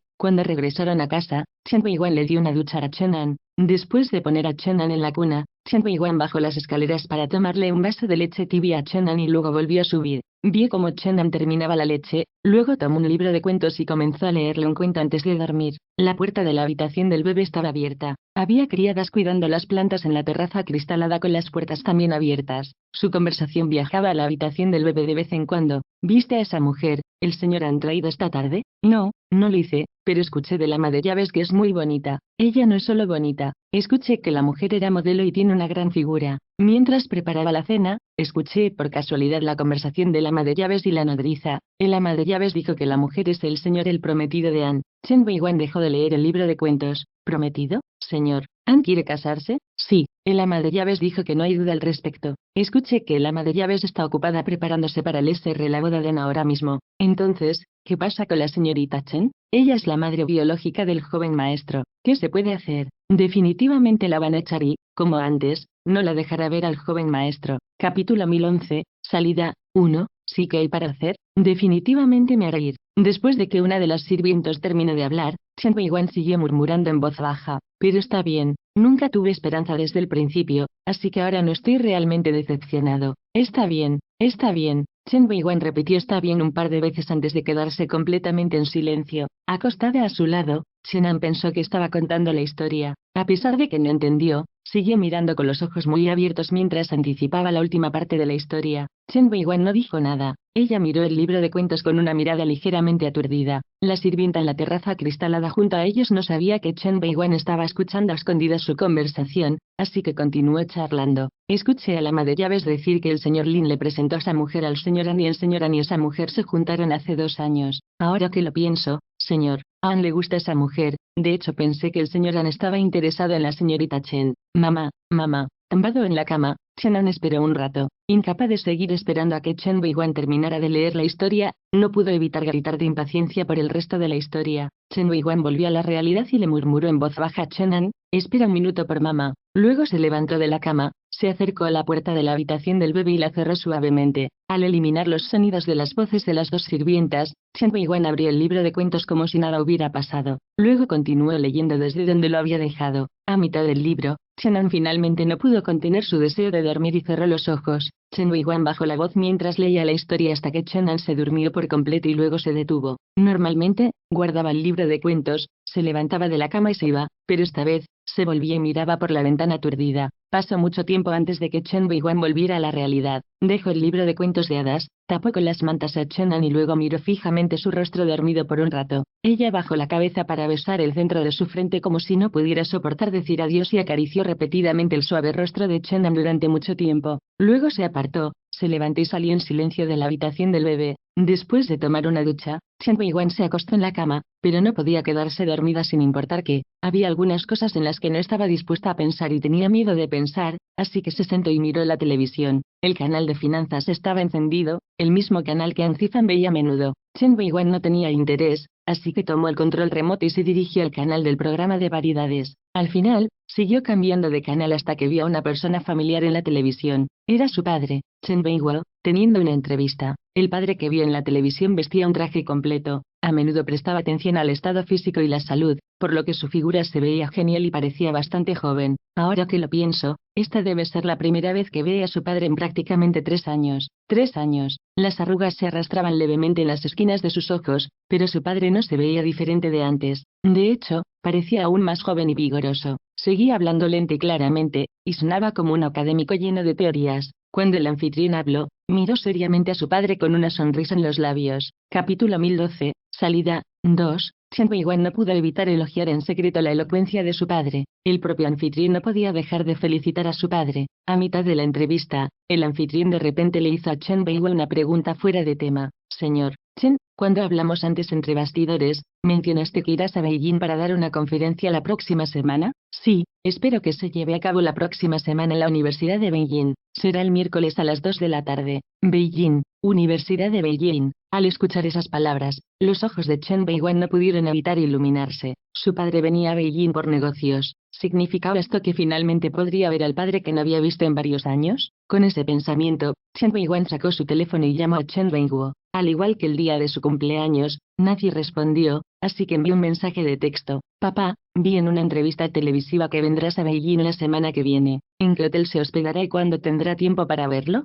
Cuando regresaron a casa, Chen Weiwan le dio una ducha a Chen An. Después de poner a Chen An en la cuna, Chen Weiwan bajó las escaleras para tomarle un vaso de leche tibia a Chen An y luego volvió a subir. Vio cómo Chen An terminaba la leche, luego tomó un libro de cuentos y comenzó a leerle un cuento antes de dormir. La puerta de la habitación del bebé estaba abierta. Había criadas cuidando las plantas en la terraza acristalada con las puertas también abiertas. Su conversación viajaba a la habitación del bebé de vez en cuando. ¿Viste a esa mujer? ¿El señor han traído esta tarde? No, no lo hice, pero escuché del ama de llaves que es muy bonita. Ella no es solo bonita, escuché que la mujer era modelo y tiene una gran figura. Mientras preparaba la cena, escuché por casualidad la conversación del ama de llaves y la nodriza. El ama de llaves dijo que la mujer es el señor el prometido de Anne. Chen Weiwan dejó de leer el libro de cuentos. ¿Prometido, señor? ¿Anne quiere casarse? Sí, el ama de llaves dijo que no hay duda al respecto. Escuché que el ama de llaves está ocupada preparándose para el SR la boda de Anne ahora mismo. Entonces, ¿qué pasa con la señorita Chen? Ella es la madre biológica del joven maestro. ¿Qué se puede hacer? Definitivamente la van a echar y, como antes, no la dejará ver al joven maestro. Capítulo 1011, salida. 1. ¿Sí que hay para hacer? Definitivamente me hará ir. Después de que una de las sirvientas terminó de hablar, Chen Weiwan siguió murmurando en voz baja. Pero está bien, nunca tuve esperanza desde el principio, así que ahora no estoy realmente decepcionado. Está bien, está bien. Chen Weiwan repitió está bien un par de veces antes de quedarse completamente en silencio. Acostada a su lado, Chenan pensó que estaba contando la historia. A pesar de que no entendió, siguió mirando con los ojos muy abiertos mientras anticipaba la última parte de la historia. Chen Weiwan no dijo nada. Ella miró el libro de cuentos con una mirada ligeramente aturdida. La sirvienta en la terraza acristalada junto a ellos no sabía que Chen Weiwan estaba escuchando a escondidas su conversación, así que continuó charlando. Escuché al ama de llaves decir que el señor Lin le presentó a esa mujer al señor An y el señor An y esa mujer se juntaron hace 2 años. Ahora que lo pienso, señor, a An le gusta esa mujer. De hecho pensé que el señor An estaba interesado en la señorita Chen. Mamá, tumbado en la cama, Chen An esperó un rato. Incapaz de seguir esperando a que Chen Weiwan terminara de leer la historia, no pudo evitar gritar de impaciencia por el resto de la historia. Chen Weiwan volvió a la realidad y le murmuró en voz baja a Chen An, espera un minuto por mamá. Luego se levantó de la cama, se acercó a la puerta de la habitación del bebé y la cerró suavemente. Al eliminar los sonidos de las voces de las 2 sirvientas, Chen Weiwan abrió el libro de cuentos como si nada hubiera pasado. Luego continuó leyendo desde donde lo había dejado. A mitad del libro, Chen An finalmente no pudo contener su deseo de dormir y cerró los ojos. Chen Weiwan bajó la voz mientras leía la historia hasta que Chen An se durmió por completo y luego se detuvo. Normalmente, guardaba el libro de cuentos, se levantaba de la cama y se iba, pero esta vez, se volvía y miraba por la ventana aturdida. Pasó mucho tiempo antes de que Chen Weiwan volviera a la realidad. dejó el libro de cuentos de hadas, tapó con las mantas a Chenan y luego miró fijamente su rostro dormido por un rato. Ella bajó la cabeza para besar el centro de su frente como si no pudiera soportar decir adiós y acarició repetidamente el suave rostro de Chenan durante mucho tiempo. Luego se apartó, se levantó y salió en silencio de la habitación del bebé. Después de tomar una ducha, Chen Weiwan se acostó en la cama, pero no podía quedarse dormida sin importar que, había algunas cosas en las que no estaba dispuesta a pensar y tenía miedo de pensar, así que se sentó y miró la televisión. El canal de finanzas estaba encendido, el mismo canal que Anzifan veía a menudo. Chen Weiwan no tenía interés, así que tomó el control remoto y se dirigió al canal del programa de variedades. Al final, siguió cambiando de canal hasta que vio a una persona familiar en la televisión. Era su padre, Chen Weiwo, teniendo una entrevista. El padre que vio en la televisión vestía un traje completo, a menudo prestaba atención al estado físico y la salud, por lo que su figura se veía genial y parecía bastante joven. Ahora que lo pienso, esta debe ser la primera vez que ve a su padre en prácticamente 3 años. 3 años. Las arrugas se arrastraban levemente en las esquinas de sus ojos, pero su padre no se veía diferente de antes. De hecho, parecía aún más joven y vigoroso. Seguía hablando lenta y claramente, y sonaba como un académico lleno de teorías. Cuando el anfitrión habló, miró seriamente a su padre con una sonrisa en los labios. Capítulo 1012, Salida 2. Chen Weiwan no pudo evitar elogiar en secreto la elocuencia de su padre. El propio anfitrión no podía dejar de felicitar a su padre. A mitad de la entrevista, el anfitrión de repente le hizo a Chen Weiwan una pregunta fuera de tema. Señor Chen, cuando hablamos antes entre bastidores, ¿mencionaste que irás a Beijing para dar una conferencia la próxima semana? Sí, espero que se lleve a cabo la próxima semana en la Universidad de Beijing. Será el miércoles a las 2 de la tarde. Beijing, Universidad de Beijing. Al escuchar esas palabras, los ojos de Chen Weiwan no pudieron evitar iluminarse. Su padre venía a Beijing por negocios. ¿Significaba esto que finalmente podría ver al padre que no había visto en varios años? Con ese pensamiento, Chen Weiwan sacó su teléfono y llamó a Chen Wenguo. Al igual que el día de su cumpleaños, nadie respondió, así que envió un mensaje de texto. Papá, vi en una entrevista televisiva que vendrás a Beijing la semana que viene. ¿En qué hotel se hospedará y cuándo tendrá tiempo para verlo?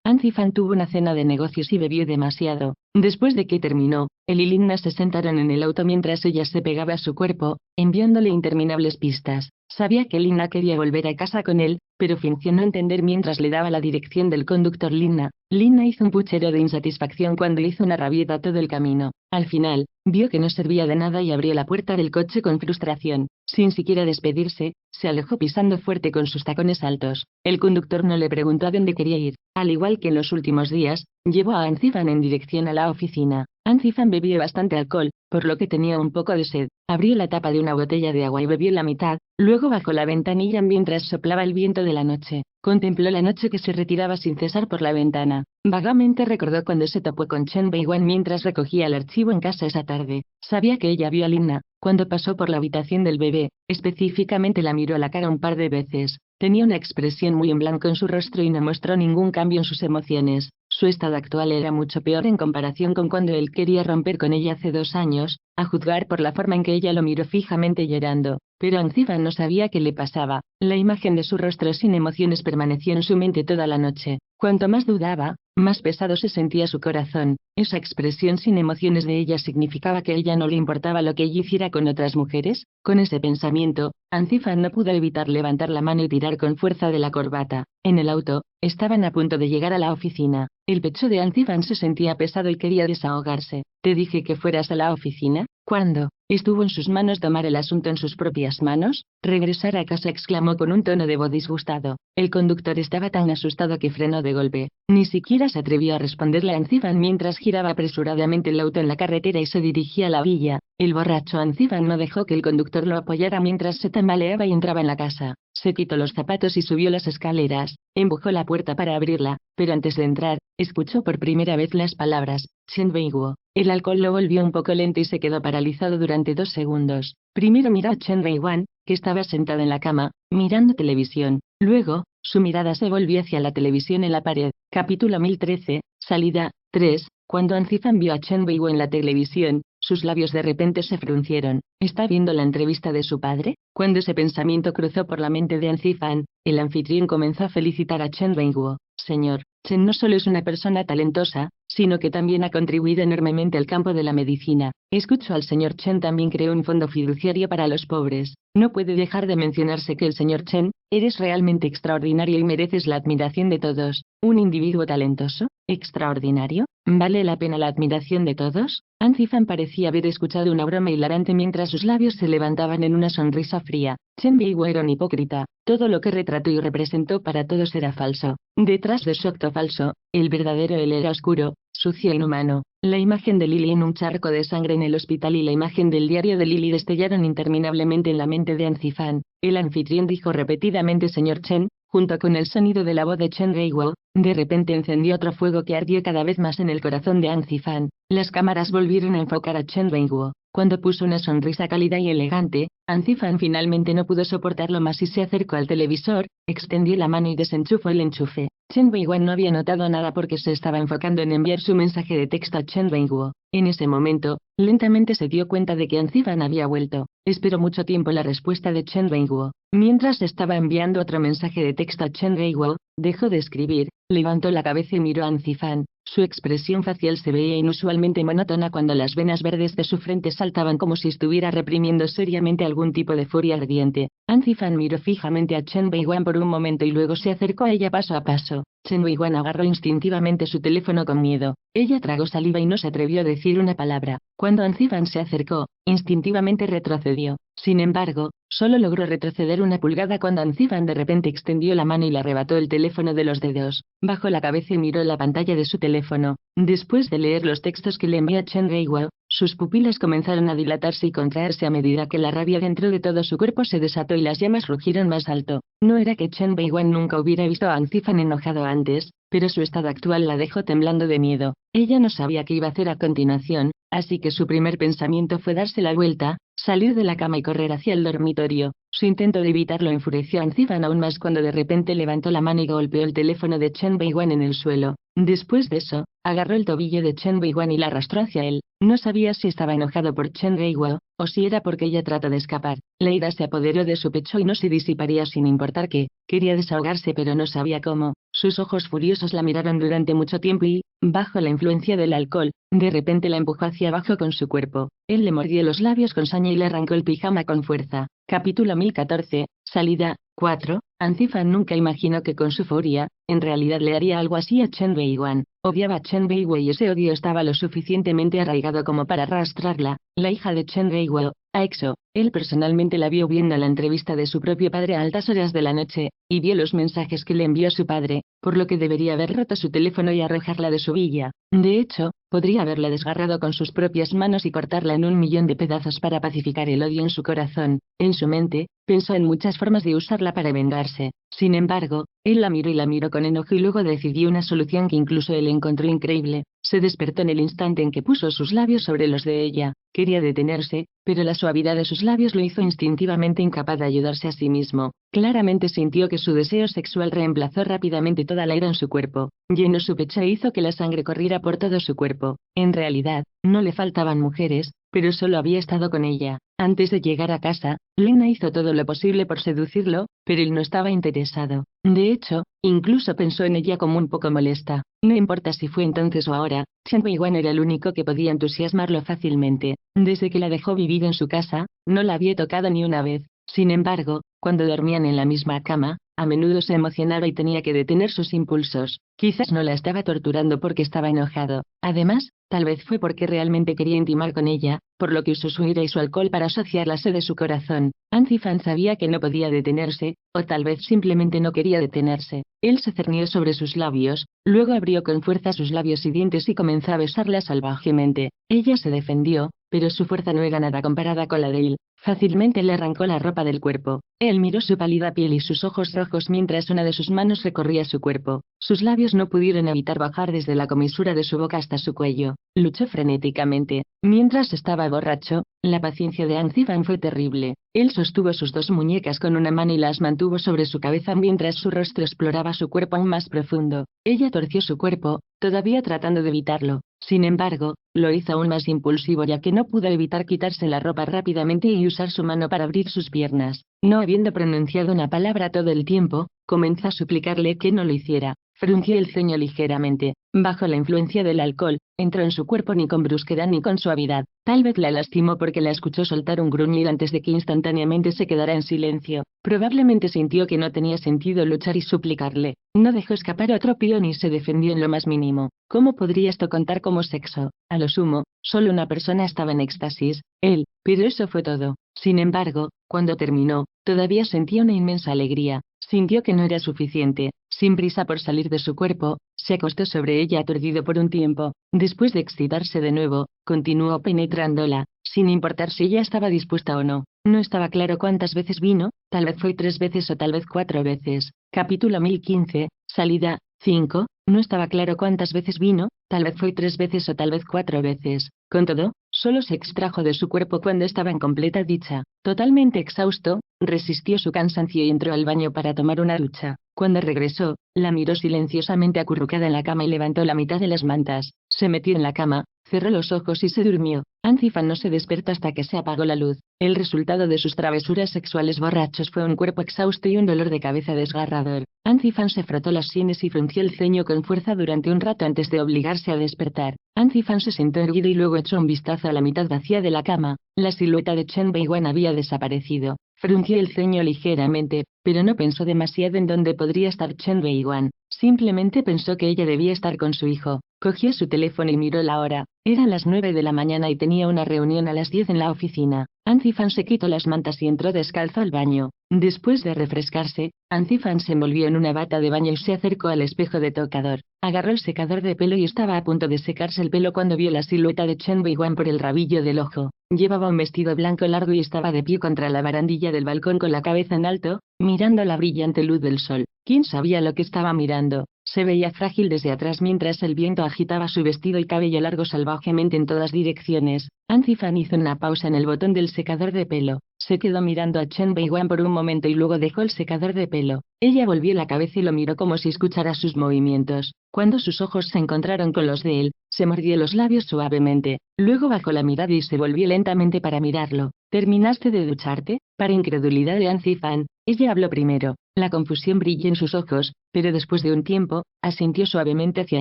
Anzifan tuvo una cena de negocios y bebió demasiado. Después de que terminó, él y Lina se sentaron en el auto mientras ella se pegaba a su cuerpo, enviándole interminables pistas. Sabía que Lina quería volver a casa con él, pero fingió no entender mientras le daba la dirección del conductor Lina. Lina hizo un puchero de insatisfacción cuando hizo una rabieta todo el camino. Al final, vio que no servía de nada y abrió la puerta del coche con frustración. Sin siquiera despedirse, se alejó pisando fuerte con sus tacones altos. El conductor no le preguntó a dónde quería ir. Al igual que en los últimos días, llevó a Anzifan en dirección a la oficina. Anzifan bebía bastante alcohol, por lo que tenía un poco de sed. Abrió la tapa de una botella de agua y bebió la mitad, luego bajó la ventanilla mientras soplaba el viento de la noche. Contempló la noche que se retiraba sin cesar por la ventana. Vagamente recordó cuando se topó con Chen Weiwan mientras recogía el archivo en casa esa tarde. Sabía que ella vio a Lina cuando pasó por la habitación del bebé, específicamente la miró a la cara un par de veces. Tenía una expresión muy en blanco en su rostro y no mostró ningún cambio en sus emociones. Su estado actual era mucho peor en comparación con cuando él quería romper con ella hace 2 años, a juzgar por la forma en que ella lo miró fijamente llorando. Pero Anzifan no sabía qué le pasaba. La imagen de su rostro sin emociones permaneció en su mente toda la noche. Cuanto más dudaba, más pesado se sentía su corazón. Esa expresión sin emociones de ella significaba que a ella no le importaba lo que ella hiciera con otras mujeres. Con ese pensamiento, Anzifan no pudo evitar levantar la mano y tirar con fuerza de la corbata. En el auto, estaban a punto de llegar a la oficina. El pecho de Anzifan se sentía pesado y quería desahogarse. ¿Te dije que fueras a la oficina? ¿Cuándo? ¿Estuvo en sus manos tomar el asunto en sus propias manos? Regresar a casa, exclamó con un tono de voz disgustado. El conductor estaba tan asustado que frenó de golpe. Ni siquiera se atrevió a responderle a Anzifan mientras giraba apresuradamente el auto en la carretera y se dirigía a la villa. El borracho Anzifan no dejó que el conductor lo apoyara mientras se tambaleaba y entraba en la casa. Se quitó los zapatos y subió las escaleras. Empujó la puerta para abrirla, pero antes de entrar, escuchó por primera vez las palabras, Chen Weiwo. El alcohol lo volvió un poco lento y se quedó paralizado durante 2 segundos. Primero miró a Chen Weiwan, que estaba sentado en la cama, mirando televisión. Luego, su mirada se volvió hacia la televisión en la pared. Capítulo 1013, Salida 3. Cuando Anzifan vio a Chen Weiwo en la televisión, sus labios de repente se fruncieron. ¿Está viendo la entrevista de su padre? Cuando ese pensamiento cruzó por la mente de Anzifan, el anfitrión comenzó a felicitar a Chen Weiwo. Señor, Chen no solo es una persona talentosa, sino que también ha contribuido enormemente al campo de la medicina. Escucho al señor Chen también creó un fondo fiduciario para los pobres. No puede dejar de mencionarse que el señor Chen Eres realmente extraordinario y mereces la admiración de todos. ¿Un individuo talentoso? ¿Extraordinario? ¿Vale la pena la admiración de todos? Anzifan parecía haber escuchado una broma hilarante mientras sus labios se levantaban en una sonrisa fría. Chen Beiwu era un hipócrita. Todo lo que retrató y representó para todos era falso. Detrás de su acto falso, el verdadero él era oscuro, sucio e inhumano. La imagen de Lily en un charco de sangre en el hospital y la imagen del diario de Lily destellaron interminablemente en la mente de Anzifan. El anfitrión dijo repetidamente señor Chen, junto con el sonido de la voz de Chen Beiwu. De repente encendió otro fuego que ardió cada vez más en el corazón de Anzifan. Las cámaras volvieron a enfocar a Chen Beiwu. Cuando puso una sonrisa cálida y elegante, Anzifan finalmente no pudo soportarlo más y se acercó al televisor, extendió la mano y desenchufó el enchufe. Chen Beiwu no había notado nada porque se estaba enfocando en enviar su mensaje de texto a Chen Beiwu. En ese momento, lentamente se dio cuenta de que Anzifan había vuelto. Esperó mucho tiempo la respuesta de Chen Beiwu. Mientras estaba enviando otro mensaje de texto a Chen Beiwu, dejó de escribir, levantó la cabeza y miró a Anzifan. Su expresión facial se veía inusualmente monótona cuando las venas verdes de su frente saltaban como si estuviera reprimiendo seriamente algún tipo de furia ardiente. Anzifan miró fijamente a Chen Beiwan por un momento y luego se acercó a ella paso a paso. Chen Beiwan agarró instintivamente su teléfono con miedo. Ella tragó saliva y no se atrevió a decir una palabra. Cuando Anzifan se acercó, instintivamente retrocedió. Sin embargo, solo logró retroceder una pulgada cuando Anzifan de repente extendió la mano y le arrebató el teléfono de los dedos. Bajó la cabeza y miró la pantalla de su teléfono. Después de leer los textos que le envía Chen Beiwu, sus pupilas comenzaron a dilatarse y contraerse a medida que la rabia dentro de todo su cuerpo se desató y las llamas rugieron más alto. No era que Chen Beiwan nunca hubiera visto a Anzifan enojado antes, pero su estado actual la dejó temblando de miedo. Ella no sabía qué iba a hacer a continuación, así que su primer pensamiento fue darse la vuelta, salir de la cama y correr hacia el dormitorio. Su intento de evitarlo enfureció a Anzifan aún más cuando de repente levantó la mano y golpeó el teléfono de Chen Beiwan en el suelo. Después de eso, agarró el tobillo de Chen Beiwan y la arrastró hacia él. No sabía si estaba enojado por Chen Beiwu, o si era porque ella trató de escapar. La ira se apoderó de su pecho y no se disiparía sin importar qué. Quería desahogarse pero no sabía cómo. Sus ojos furiosos la miraron durante mucho tiempo y, bajo la influencia del alcohol, de repente la empujó hacia abajo con su cuerpo. Él le mordió los labios con saña y le arrancó el pijama con fuerza. Capítulo 1014, Salida, 4. Anzifan nunca imaginó que con su furia, en realidad le haría algo así a Chen Beiwan. Odiaba a Chen Beiwu y ese odio estaba lo suficientemente arraigado como para arrastrarla. La hija de Chen Beiwu, Aexo, él personalmente la vio viendo la entrevista de su propio padre a altas horas de la noche, y vio los mensajes que le envió su padre, por lo que debería haber roto su teléfono y arrojarla de su villa. De hecho, podría haberla desgarrado con sus propias manos y cortarla en 1.000.000 de pedazos para pacificar el odio en su corazón. En su mente, pensó en muchas formas de usarla para vengarse. Sin embargo, él la miró con enojo y luego decidió una solución que incluso él encontró increíble. Se despertó en el instante en que puso sus labios sobre los de ella. Quería detenerse, pero la suavidad de sus labios lo hizo instintivamente incapaz de ayudarse a sí mismo. Claramente sintió que su deseo sexual reemplazó rápidamente toda la ira en su cuerpo. Llenó su pecho e hizo que la sangre corriera por todo su cuerpo. En realidad, no le faltaban mujeres, pero solo había estado con ella. Antes de llegar a casa, Lena hizo todo lo posible por seducirlo, pero él no estaba interesado. De hecho, incluso pensó en ella como un poco molesta. No importa si fue entonces o ahora, Chen Beiwan era el único que podía entusiasmarlo fácilmente. Desde que la dejó vivir en su casa, no la había tocado ni una vez. Sin embargo, cuando dormían en la misma cama, a menudo se emocionaba y tenía que detener sus impulsos. Quizás no la estaba torturando porque estaba enojado. Además, tal vez fue porque realmente quería intimar con ella, por lo que usó su ira y su alcohol para saciar la sed de su corazón. Anzifan sabía que no podía detenerse, o tal vez simplemente no quería detenerse. Él se cernió sobre sus labios, luego abrió con fuerza sus labios y dientes y comenzó a besarla salvajemente. Ella se defendió, pero su fuerza no era nada comparada con la de él. Fácilmente le arrancó la ropa del cuerpo. Él miró su pálida piel y sus ojos rojos mientras una de sus manos recorría su cuerpo. Sus labios no pudieron evitar bajar desde la comisura de su boca hasta su cuello. Luchó frenéticamente. Mientras estaba borracho, la paciencia de Anzifan fue terrible. Él sostuvo sus dos muñecas con una mano y las mantuvo sobre su cabeza mientras su rostro exploraba su cuerpo aún más profundo. Ella torció su cuerpo, todavía tratando de evitarlo. Sin embargo, lo hizo aún más impulsivo ya que no pudo evitar quitarse la ropa rápidamente y usar su mano para abrir sus piernas. No habiendo pronunciado una palabra todo el tiempo, comenzó a suplicarle que no lo hiciera. Frunció el ceño ligeramente. Bajo la influencia del alcohol, entró en su cuerpo ni con brusquedad ni con suavidad. Tal vez la lastimó porque la escuchó soltar un gruñido antes de que instantáneamente se quedara en silencio. Probablemente sintió que no tenía sentido luchar y suplicarle. No dejó escapar otro pío ni se defendió en lo más mínimo. ¿Cómo podría esto contar como sexo? A lo sumo, solo una persona estaba en éxtasis, él, pero eso fue todo. Sin embargo, cuando terminó, todavía sentía una inmensa alegría. Sintió que no era suficiente. Sin prisa por salir de su cuerpo, se acostó sobre ella aturdido por un tiempo. Después de excitarse de nuevo, continuó penetrándola, sin importar si ella estaba dispuesta o no. No estaba claro cuántas veces vino, tal vez fue 3 veces o tal vez 4 veces. Capítulo 1015, salida, 5. No estaba claro cuántas veces vino, tal vez fue 3 veces o tal vez 4 veces. Con todo, solo se extrajo de su cuerpo cuando estaba en completa dicha. Totalmente exhausto, resistió su cansancio y entró al baño para tomar una ducha. Cuando regresó, la miró silenciosamente acurrucada en la cama y levantó la mitad de las mantas. Se metió en la cama, cerró los ojos y se durmió. Antifan no se despertó hasta que se apagó la luz. El resultado de sus travesuras sexuales borrachos fue un cuerpo exhausto y un dolor de cabeza desgarrador. Antifan se frotó las sienes y frunció el ceño con fuerza durante un rato antes de obligarse a despertar. Antifan se sentó erguido y luego echó un vistazo a la mitad vacía de la cama. La silueta de Chen Beiwan había desaparecido. Frunció el ceño ligeramente, pero no pensó demasiado en dónde podría estar Chen Beiwan. Simplemente pensó que ella debía estar con su hijo. Cogió su teléfono y miró la hora. Eran las 9 de la mañana y tenía una reunión a las 10 en la oficina. Antifan se quitó las mantas y entró descalzo al baño. Después de refrescarse, Antifan se envolvió en una bata de baño y se acercó al espejo de tocador. Agarró el secador de pelo y estaba a punto de secarse el pelo cuando vio la silueta de Chen Beiwan por el rabillo del ojo. Llevaba un vestido blanco largo y estaba de pie contra la barandilla del balcón con la cabeza en alto, mirando la brillante luz del sol. ¿Quién sabía lo que estaba mirando? Se veía frágil desde atrás mientras el viento agitaba su vestido y cabello largo salvajemente en todas direcciones. Antifan hizo una pausa en el botón del secador de pelo. Se quedó mirando a Chen Beiwan por un momento y luego dejó el secador de pelo. Ella volvió la cabeza y lo miró como si escuchara sus movimientos. Cuando sus ojos se encontraron con los de él, se mordió los labios suavemente. Luego bajó la mirada y se volvió lentamente para mirarlo. ¿Terminaste de ducharte? Para incredulidad de Antifan, ella habló primero. La confusión brilló en sus ojos, pero después de un tiempo, asintió suavemente hacia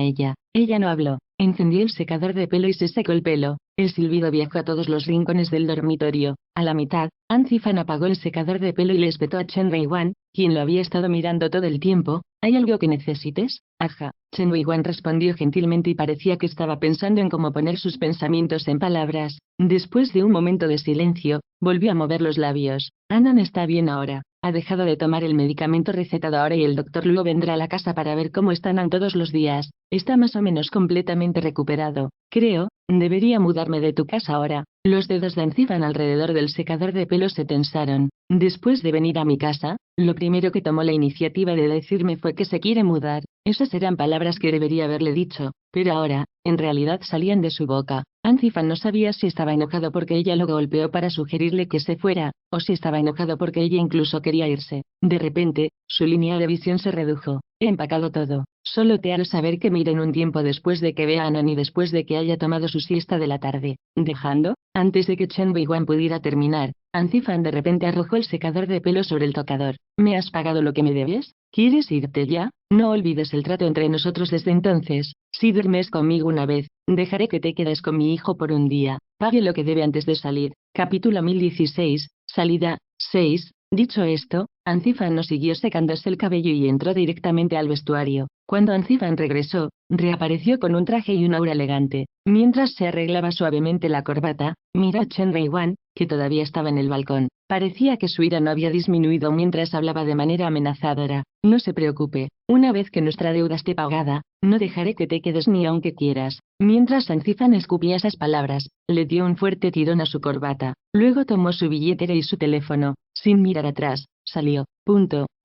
ella. Ella no habló. Encendió el secador de pelo y se secó el pelo. El silbido viajó a todos los rincones del dormitorio. A la mitad, Antifan apagó el secador de pelo y le espetó a Chen Beiwan, quien lo había estado mirando todo el tiempo. ¿Hay algo que necesites? Ajá. Chen Beiwan respondió gentilmente y parecía que estaba pensando en cómo poner sus pensamientos en palabras. Después de un momento de silencio, volvió a mover los labios. Anan está bien ahora. Ha dejado de tomar el medicamento recetado ahora y el doctor luego vendrá a la casa para ver cómo está Anan todos los días. Está más o menos completamente recuperado. Creo, debería mudarme de tu casa ahora. Los dedos de Antifan alrededor del secador de pelo se tensaron. Después de venir a mi casa, lo primero que tomó la iniciativa de decirme fue que se quiere mudar. Esas eran palabras que debería haberle dicho, pero ahora, en realidad salían de su boca. Antifan no sabía si estaba enojado porque ella lo golpeó para sugerirle que se fuera, o si estaba enojado porque ella incluso quería irse. De repente, su línea de visión se redujo. He empacado todo. Solo te haré saber que miren un tiempo después de que vea a Anan y después de que haya tomado su siesta de la tarde. Dejando, antes de que Chen Beiwan pudiera terminar, Antifan de repente arrojó el secador de pelo sobre el tocador. ¿Me has pagado lo que me debes? ¿Quieres irte ya? No olvides el trato entre nosotros desde entonces. Si duermes conmigo una vez, dejaré que te quedes con mi hijo por un día. Pague lo que debe antes de salir. Capítulo 1016, salida, 6. Dicho esto, Antifan no siguió secándose el cabello y entró directamente al vestuario. Cuando Antifan regresó, reapareció con un traje y una aura elegante. Mientras se arreglaba suavemente la corbata, miró a Chen Beiwan, que todavía estaba en el balcón. Parecía que su ira no había disminuido mientras hablaba de manera amenazadora. No se preocupe, una vez que nuestra deuda esté pagada, no dejaré que te quedes ni aunque quieras. Mientras Antifan escupía esas palabras, le dio un fuerte tirón a su corbata. Luego tomó su billetera y su teléfono. Sin mirar atrás, salió.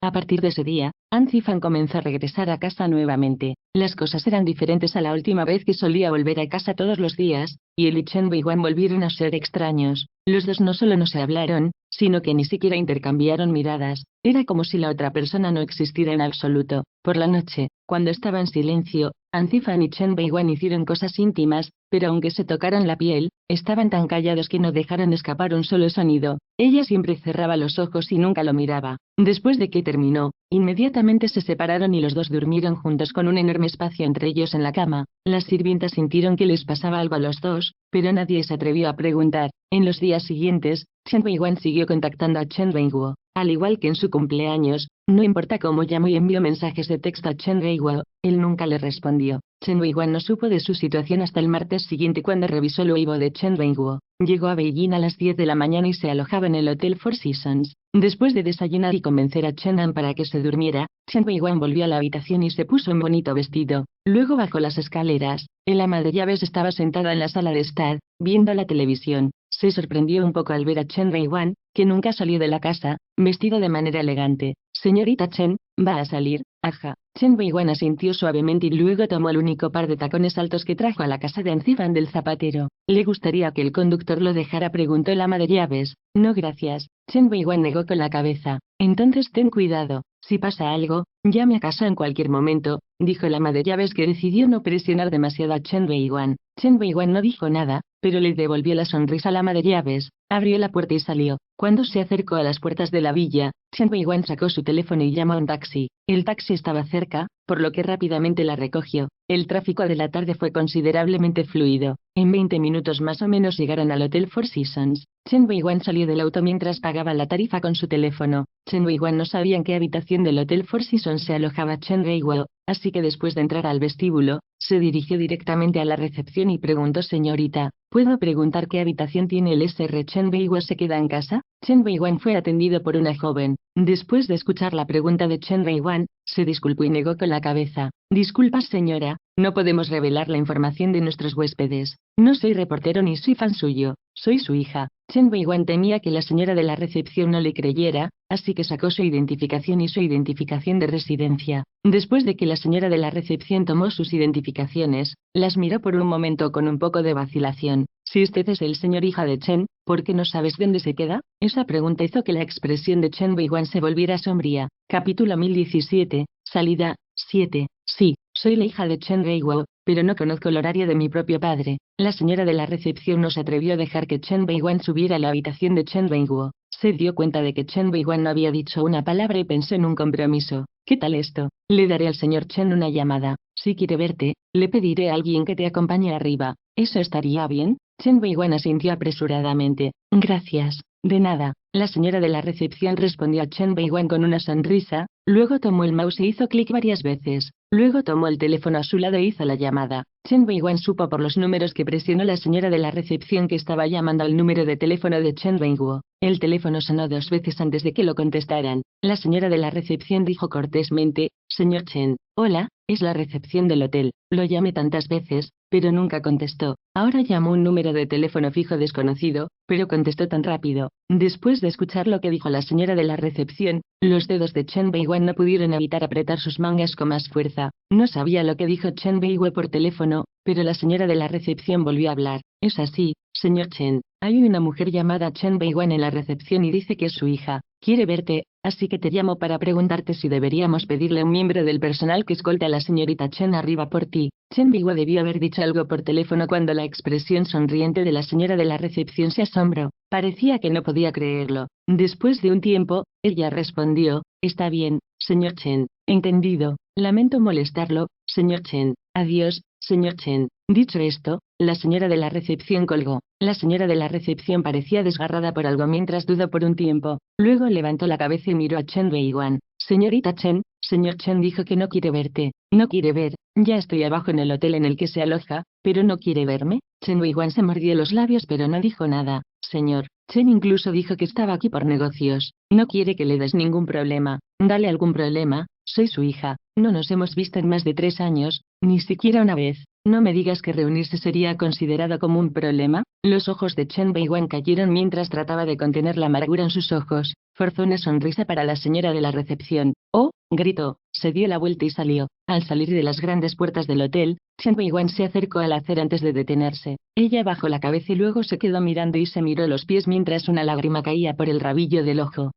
A partir de ese día, Antifan comenzó a regresar a casa nuevamente. Las cosas eran diferentes a la última vez que solía volver a casa todos los días, y él y Chen Beiwan volvieron a ser extraños. Los dos no solo no se hablaron, sino que ni siquiera intercambiaron miradas. Era como si la otra persona no existiera en absoluto. Por la noche, cuando estaba en silencio, Antifan y Chen Beiwan hicieron cosas íntimas, pero aunque se tocaran la piel, estaban tan callados que no dejaron escapar un solo sonido. Ella siempre cerraba los ojos y nunca lo miraba. Después de que terminó, inmediatamente se separaron y los dos durmieron juntos con un enorme espacio entre ellos en la cama. Las sirvientas sintieron que les pasaba algo a los dos, pero nadie se atrevió a preguntar. En los días siguientes, Chen Weiwan siguió contactando a Chen Wenguo. Al igual que en su cumpleaños, no importa cómo llamó y envió mensajes de texto a Chen Weiwo, él nunca le respondió. Chen Weiwan no supo de su situación hasta el martes siguiente cuando revisó el Weibo de Chen Wenguo. Llegó a Beijing a las 10 de la mañana y se alojaba en el Hotel Four Seasons. Después de desayunar y convencer a Chen An para que se durmiera, Chen Weiwan volvió a la habitación y se puso un bonito vestido. Luego bajó las escaleras. El ama de llaves estaba sentada en la sala de estar, viendo la televisión. Se sorprendió un poco al ver a Chen Weiwan, que nunca salió de la casa, vestido de manera elegante. Señorita Chen, ¿va a salir? Ajá. Chen Weiwan asintió suavemente y luego tomó el único par de tacones altos que trajo a la casa de Ancifan del zapatero. ¿Le gustaría que el conductor lo dejara?, preguntó el ama de llaves. No gracias. Chen Weiwan negó con la cabeza. Entonces ten cuidado. Si pasa algo, llame a casa en cualquier momento, dijo el ama de llaves, que decidió no presionar demasiado a Chen Weiwan. Chen Weiwan no dijo nada, pero le devolvió la sonrisa al ama de llaves, abrió la puerta y salió. Cuando se acercó a las puertas de la villa, Chen Weiwan sacó su teléfono y llamó a un taxi. El taxi estaba cerca, por lo que rápidamente la recogió. El tráfico de la tarde fue considerablemente fluido. En 20 minutos más o menos llegaron al Hotel Four Seasons. Chen Weiwan salió del auto mientras pagaba la tarifa con su teléfono. Chen Weiwan no sabía en qué habitación del Hotel Four Seasons se alojaba Chen Weiwo, así que después de entrar al vestíbulo, se dirigió directamente a la recepción y preguntó: señorita, ¿puedo preguntar qué habitación tiene el Sr. Chen Weiwo? ¿Se queda en casa? Chen Weiwan fue atendido por una joven. Después de escuchar la pregunta de Chen Weiwan, se disculpó y negó con la cabeza. Disculpas señora, no podemos revelar la información de nuestros huéspedes. No soy reportero ni soy fan suyo, soy su hija. Chen Weiwan temía que la señora de la recepción no le creyera, así que sacó su identificación y su identificación de residencia. Después de que la señora de la recepción tomó sus identificaciones, las miró por un momento con un poco de vacilación. Si usted es el señor hija de Chen, ¿por qué no sabes dónde se queda? Esa pregunta hizo que la expresión de Chen Weiwan se volviera sombría. Capítulo 1017, salida 7. Sí, soy la hija de Chen Weiwo, pero no conozco el horario de mi propio padre. La señora de la recepción no se atrevió a dejar que Chen Weiwan subiera a la habitación de Chen Weiwo. Se dio cuenta de que Chen Weiwan no había dicho una palabra y pensó en un compromiso. ¿Qué tal esto? Le daré al señor Chen una llamada. Si quiere verte, le pediré a alguien que te acompañe arriba. ¿Eso estaría bien? Chen Weiwan asintió apresuradamente. Gracias. De nada. La señora de la recepción respondió a Chen Weiwan con una sonrisa, luego tomó el mouse e hizo clic varias veces. Luego tomó el teléfono a su lado e hizo la llamada. Chen Weiwan supo por los números que presionó la señora de la recepción que estaba llamando al número de teléfono de Chen Weiwo. El teléfono sonó 2 veces antes de que lo contestaran. La señora de la recepción dijo cortésmente: señor Chen, hola, es la recepción del hotel. Lo llamé tantas veces, pero nunca contestó. Ahora llamó un número de teléfono fijo desconocido, pero contestó tan rápido. Después de escuchar lo que dijo la señora de la recepción, los dedos de Chen Weiwan no pudieron evitar apretar sus mangas con más fuerza. No sabía lo que dijo Chen Weiwo por teléfono, pero la señora de la recepción volvió a hablar. Es así, señor Chen. Hay una mujer llamada Chen Weiwan en la recepción y dice que es su hija. Quiere verte, así que te llamo para preguntarte si deberíamos pedirle a un miembro del personal que escolte a la señorita Chen arriba por ti. Chen Weiwo debió haber dicho algo por teléfono cuando la expresión sonriente de la señora de la recepción se asombró. Parecía que no podía creerlo. Después de un tiempo, ella respondió: está bien, señor Chen. Entendido. Lamento molestarlo, señor Chen. Adiós, señor Chen. Dicho esto, la señora de la recepción colgó. La señora de la recepción parecía desgarrada por algo mientras dudó por un tiempo. Luego levantó la cabeza y miró a Chen Weiwan. Señorita Chen, señor Chen dijo que no quiere verte. No quiere ver. Ya estoy abajo en el hotel en el que se aloja, pero no quiere verme. Chen Weiwan se mordió los labios pero no dijo nada. Señor Chen incluso dijo que estaba aquí por negocios. No quiere que le des ningún problema. Dale algún problema. Soy su hija. No nos hemos visto en más de 3 años, ni siquiera una vez. No me digas que reunirse sería considerado como un problema. Los ojos de Chen Weiwan cayeron mientras trataba de contener la amargura en sus ojos. Forzó una sonrisa para la señora de la recepción. ¡Oh! Gritó. Se dio la vuelta y salió. Al salir de las grandes puertas del hotel, Chen Weiwan se acercó al acera antes de detenerse. Ella bajó la cabeza y luego se quedó mirando y se miró los pies mientras una lágrima caía por el rabillo del ojo.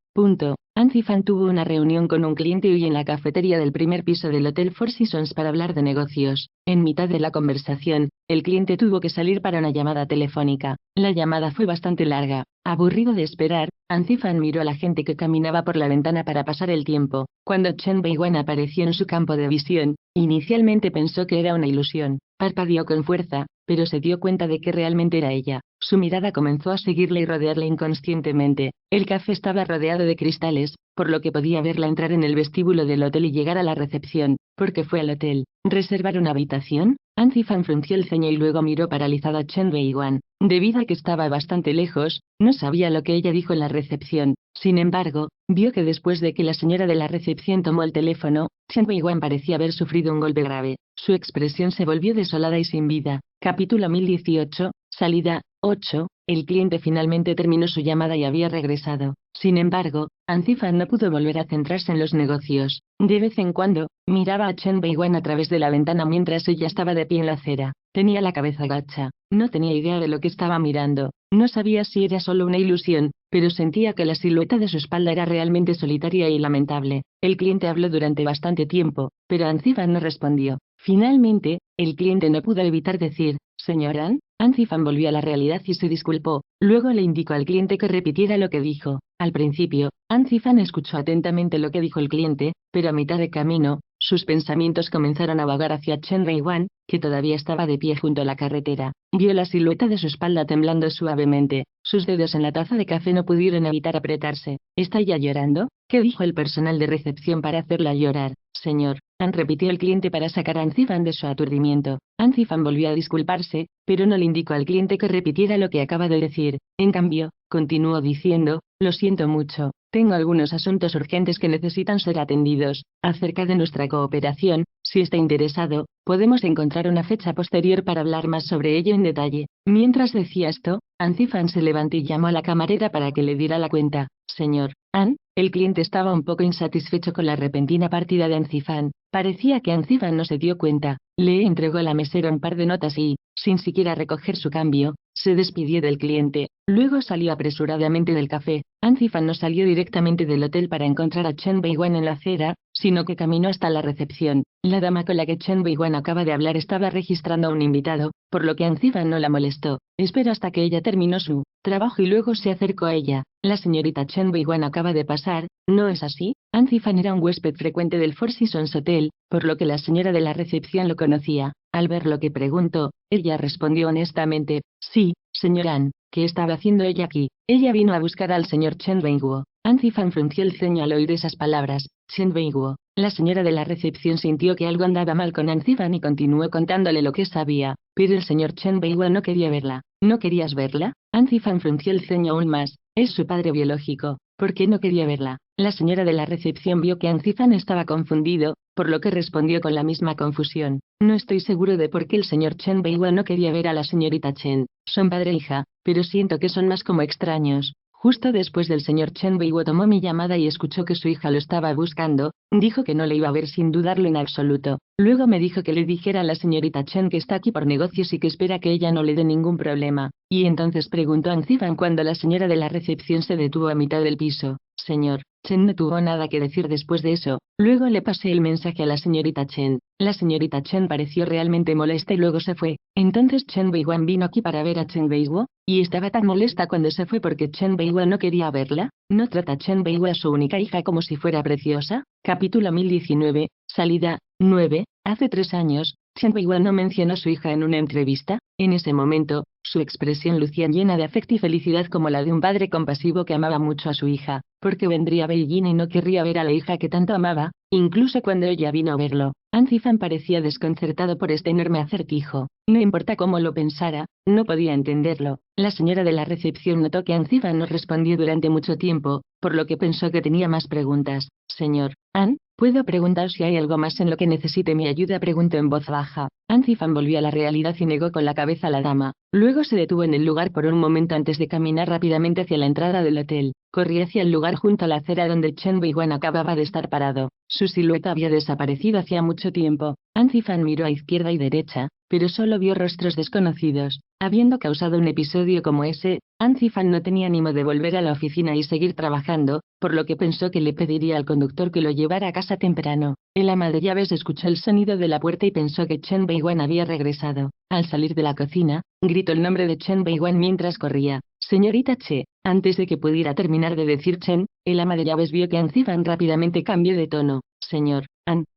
Ancifan tuvo una reunión con un cliente hoy en la cafetería del primer piso del Hotel Four Seasons para hablar de negocios. En mitad de la conversación, el cliente tuvo que salir para una llamada telefónica. La llamada fue bastante larga. Aburrido de esperar, Anzifan miró a la gente que caminaba por la ventana para pasar el tiempo. Cuando Chen Beiwan apareció en su campo de visión, inicialmente pensó que era una ilusión. Parpadeó con fuerza, pero se dio cuenta de que realmente era ella. Su mirada comenzó a seguirle y rodearle inconscientemente. El café estaba rodeado de cristales, por lo que podía verla entrar en el vestíbulo del hotel y llegar a la recepción. ¿Por qué fue al hotel? ¿Reservar una habitación? Anzifan frunció el ceño y luego miró paralizada a Chen Beiwan. Debido a que estaba bastante lejos, no sabía lo que ella dijo en la recepción. Sin embargo, vio que después de que la señora de la recepción tomó el teléfono, Chen Beiwan parecía haber sufrido un golpe grave. Su expresión se volvió desolada y sin vida. Capítulo 1018, salida 8. El cliente finalmente terminó su llamada y había regresado. Sin embargo, Anzifan no pudo volver a centrarse en los negocios. De vez en cuando, miraba a Chen Beiwan a través de la ventana mientras ella estaba de pie en la acera. Tenía la cabeza gacha. No tenía idea de lo que estaba mirando. No sabía si era solo una ilusión, pero sentía que la silueta de su espalda era realmente solitaria y lamentable. El cliente habló durante bastante tiempo, pero Anzifan no respondió. Finalmente, el cliente no pudo evitar decir, «¿Señor An?». Anzifan volvió a la realidad y se disculpó. Luego le indicó al cliente que repitiera lo que dijo. Al principio, Anzifan escuchó atentamente lo que dijo el cliente, pero a mitad de camino, sus pensamientos comenzaron a vagar hacia Chen Beiwan, que todavía estaba de pie junto a la carretera. Vio la silueta de su espalda temblando suavemente. Sus dedos en la taza de café no pudieron evitar apretarse. ¿Está ya llorando? ¿Qué dijo el personal de recepción para hacerla llorar? Señor An, repitió el cliente para sacar a Anzifan de su aturdimiento. Anzifan volvió a disculparse, pero no le indicó al cliente que repitiera lo que acaba de decir. En cambio, continuó diciendo, «Lo siento mucho, tengo algunos asuntos urgentes que necesitan ser atendidos. Acerca de nuestra cooperación, si está interesado, podemos encontrar una fecha posterior para hablar más sobre ello en detalle». Mientras decía esto, Anzifan se levantó y llamó a la camarera para que le diera la cuenta. «Señor An». El cliente estaba un poco insatisfecho con la repentina partida de Anzifan. Parecía que Anzifan no se dio cuenta. Le entregó a la mesera un par de notas y, sin siquiera recoger su cambio, se despidió del cliente. Luego salió apresuradamente del café. Anzifan no salió directamente del hotel para encontrar a Chen Beiwan en la acera, sino que caminó hasta la recepción. La dama con la que Chen Beiwan acaba de hablar estaba registrando a un invitado, por lo que Anzifan no la molestó. Esperó hasta que ella terminó su trabajo y luego se acercó a ella. La señorita Chen Beiwan acaba de pasar, ¿no es así? Anzifan era un huésped frecuente del Four Seasons Hotel, por lo que la señora de la recepción lo conocía. Al ver lo que preguntó, ella respondió honestamente, «Sí, señor An». ¿Qué estaba haciendo ella aquí? Ella vino a buscar al señor Chen Beiguo. Anzifan frunció el ceño al oír esas palabras. Chen Beiguo. La señora de la recepción sintió que algo andaba mal con Anzifan y continuó contándole lo que sabía. Pero el señor Chen Beiguo no quería verla. ¿No querías verla? Anzifan frunció el ceño aún más. Es su padre biológico. ¿Por qué no quería verla? La señora de la recepción vio que Anzifan estaba confundido, por lo que respondió con la misma confusión. No estoy seguro de por qué el señor Chen Beiguo no quería ver a la señorita Chen. Son padre e hija, pero siento que son más como extraños. Justo después del señor Chen Beiguo tomó mi llamada y escuchó que su hija lo estaba buscando. Dijo que no le iba a ver sin dudarlo en absoluto. Luego me dijo que le dijera a la señorita Chen que está aquí por negocios y que espera que ella no le dé ningún problema. Y entonces preguntó a Anzifan cuando la señora de la recepción se detuvo a mitad del piso. Señor Chen no tuvo nada que decir después de eso. Luego le pasé el mensaje a la señorita Chen. La señorita Chen pareció realmente molesta y luego se fue. Entonces Chen Beiwan vino aquí para ver a Chen Beiguo, y estaba tan molesta cuando se fue porque Chen Beiguo no quería verla. ¿No trata Chen Beiguo a su única hija como si fuera preciosa? Capítulo 1019, salida 9. Hace 3 años, Chen Beiguo no mencionó a su hija en una entrevista. En ese momento, su expresión lucía llena de afecto y felicidad como la de un padre compasivo que amaba mucho a su hija, porque vendría a Beijing y no querría ver a la hija que tanto amaba, incluso cuando ella vino a verlo. Anzifan parecía desconcertado por este enorme acertijo. No importa cómo lo pensara, no podía entenderlo. La señora de la recepción notó que Anzifan no respondió durante mucho tiempo, por lo que pensó que tenía más preguntas. Señor An, ¿puedo preguntar si hay algo más en lo que necesite mi ayuda?, preguntó en voz baja. Anzifan volvió a la realidad y negó con la cabeza a la dama. Luego se detuvo en el lugar por un momento antes de caminar rápidamente hacia la entrada del hotel. Corría hacia el lugar junto a la acera donde Chen Beiwan acababa de estar parado. Su silueta había desaparecido hacía mucho tiempo. Anzifan miró a izquierda y derecha, pero solo vio rostros desconocidos. Habiendo causado un episodio como ese, Anzifan no tenía ánimo de volver a la oficina y seguir trabajando, por lo que pensó que le pediría al conductor que lo llevara a casa temprano. El ama de llaves escuchó el sonido de la puerta y pensó que Chen Beiwan había regresado. Al salir de la cocina, gritó el nombre de Chen Beiwan mientras corría. Señorita Che. Antes de que pudiera terminar de decir Chen, el ama de llaves vio que Anzifan rápidamente cambió de tono. Señor,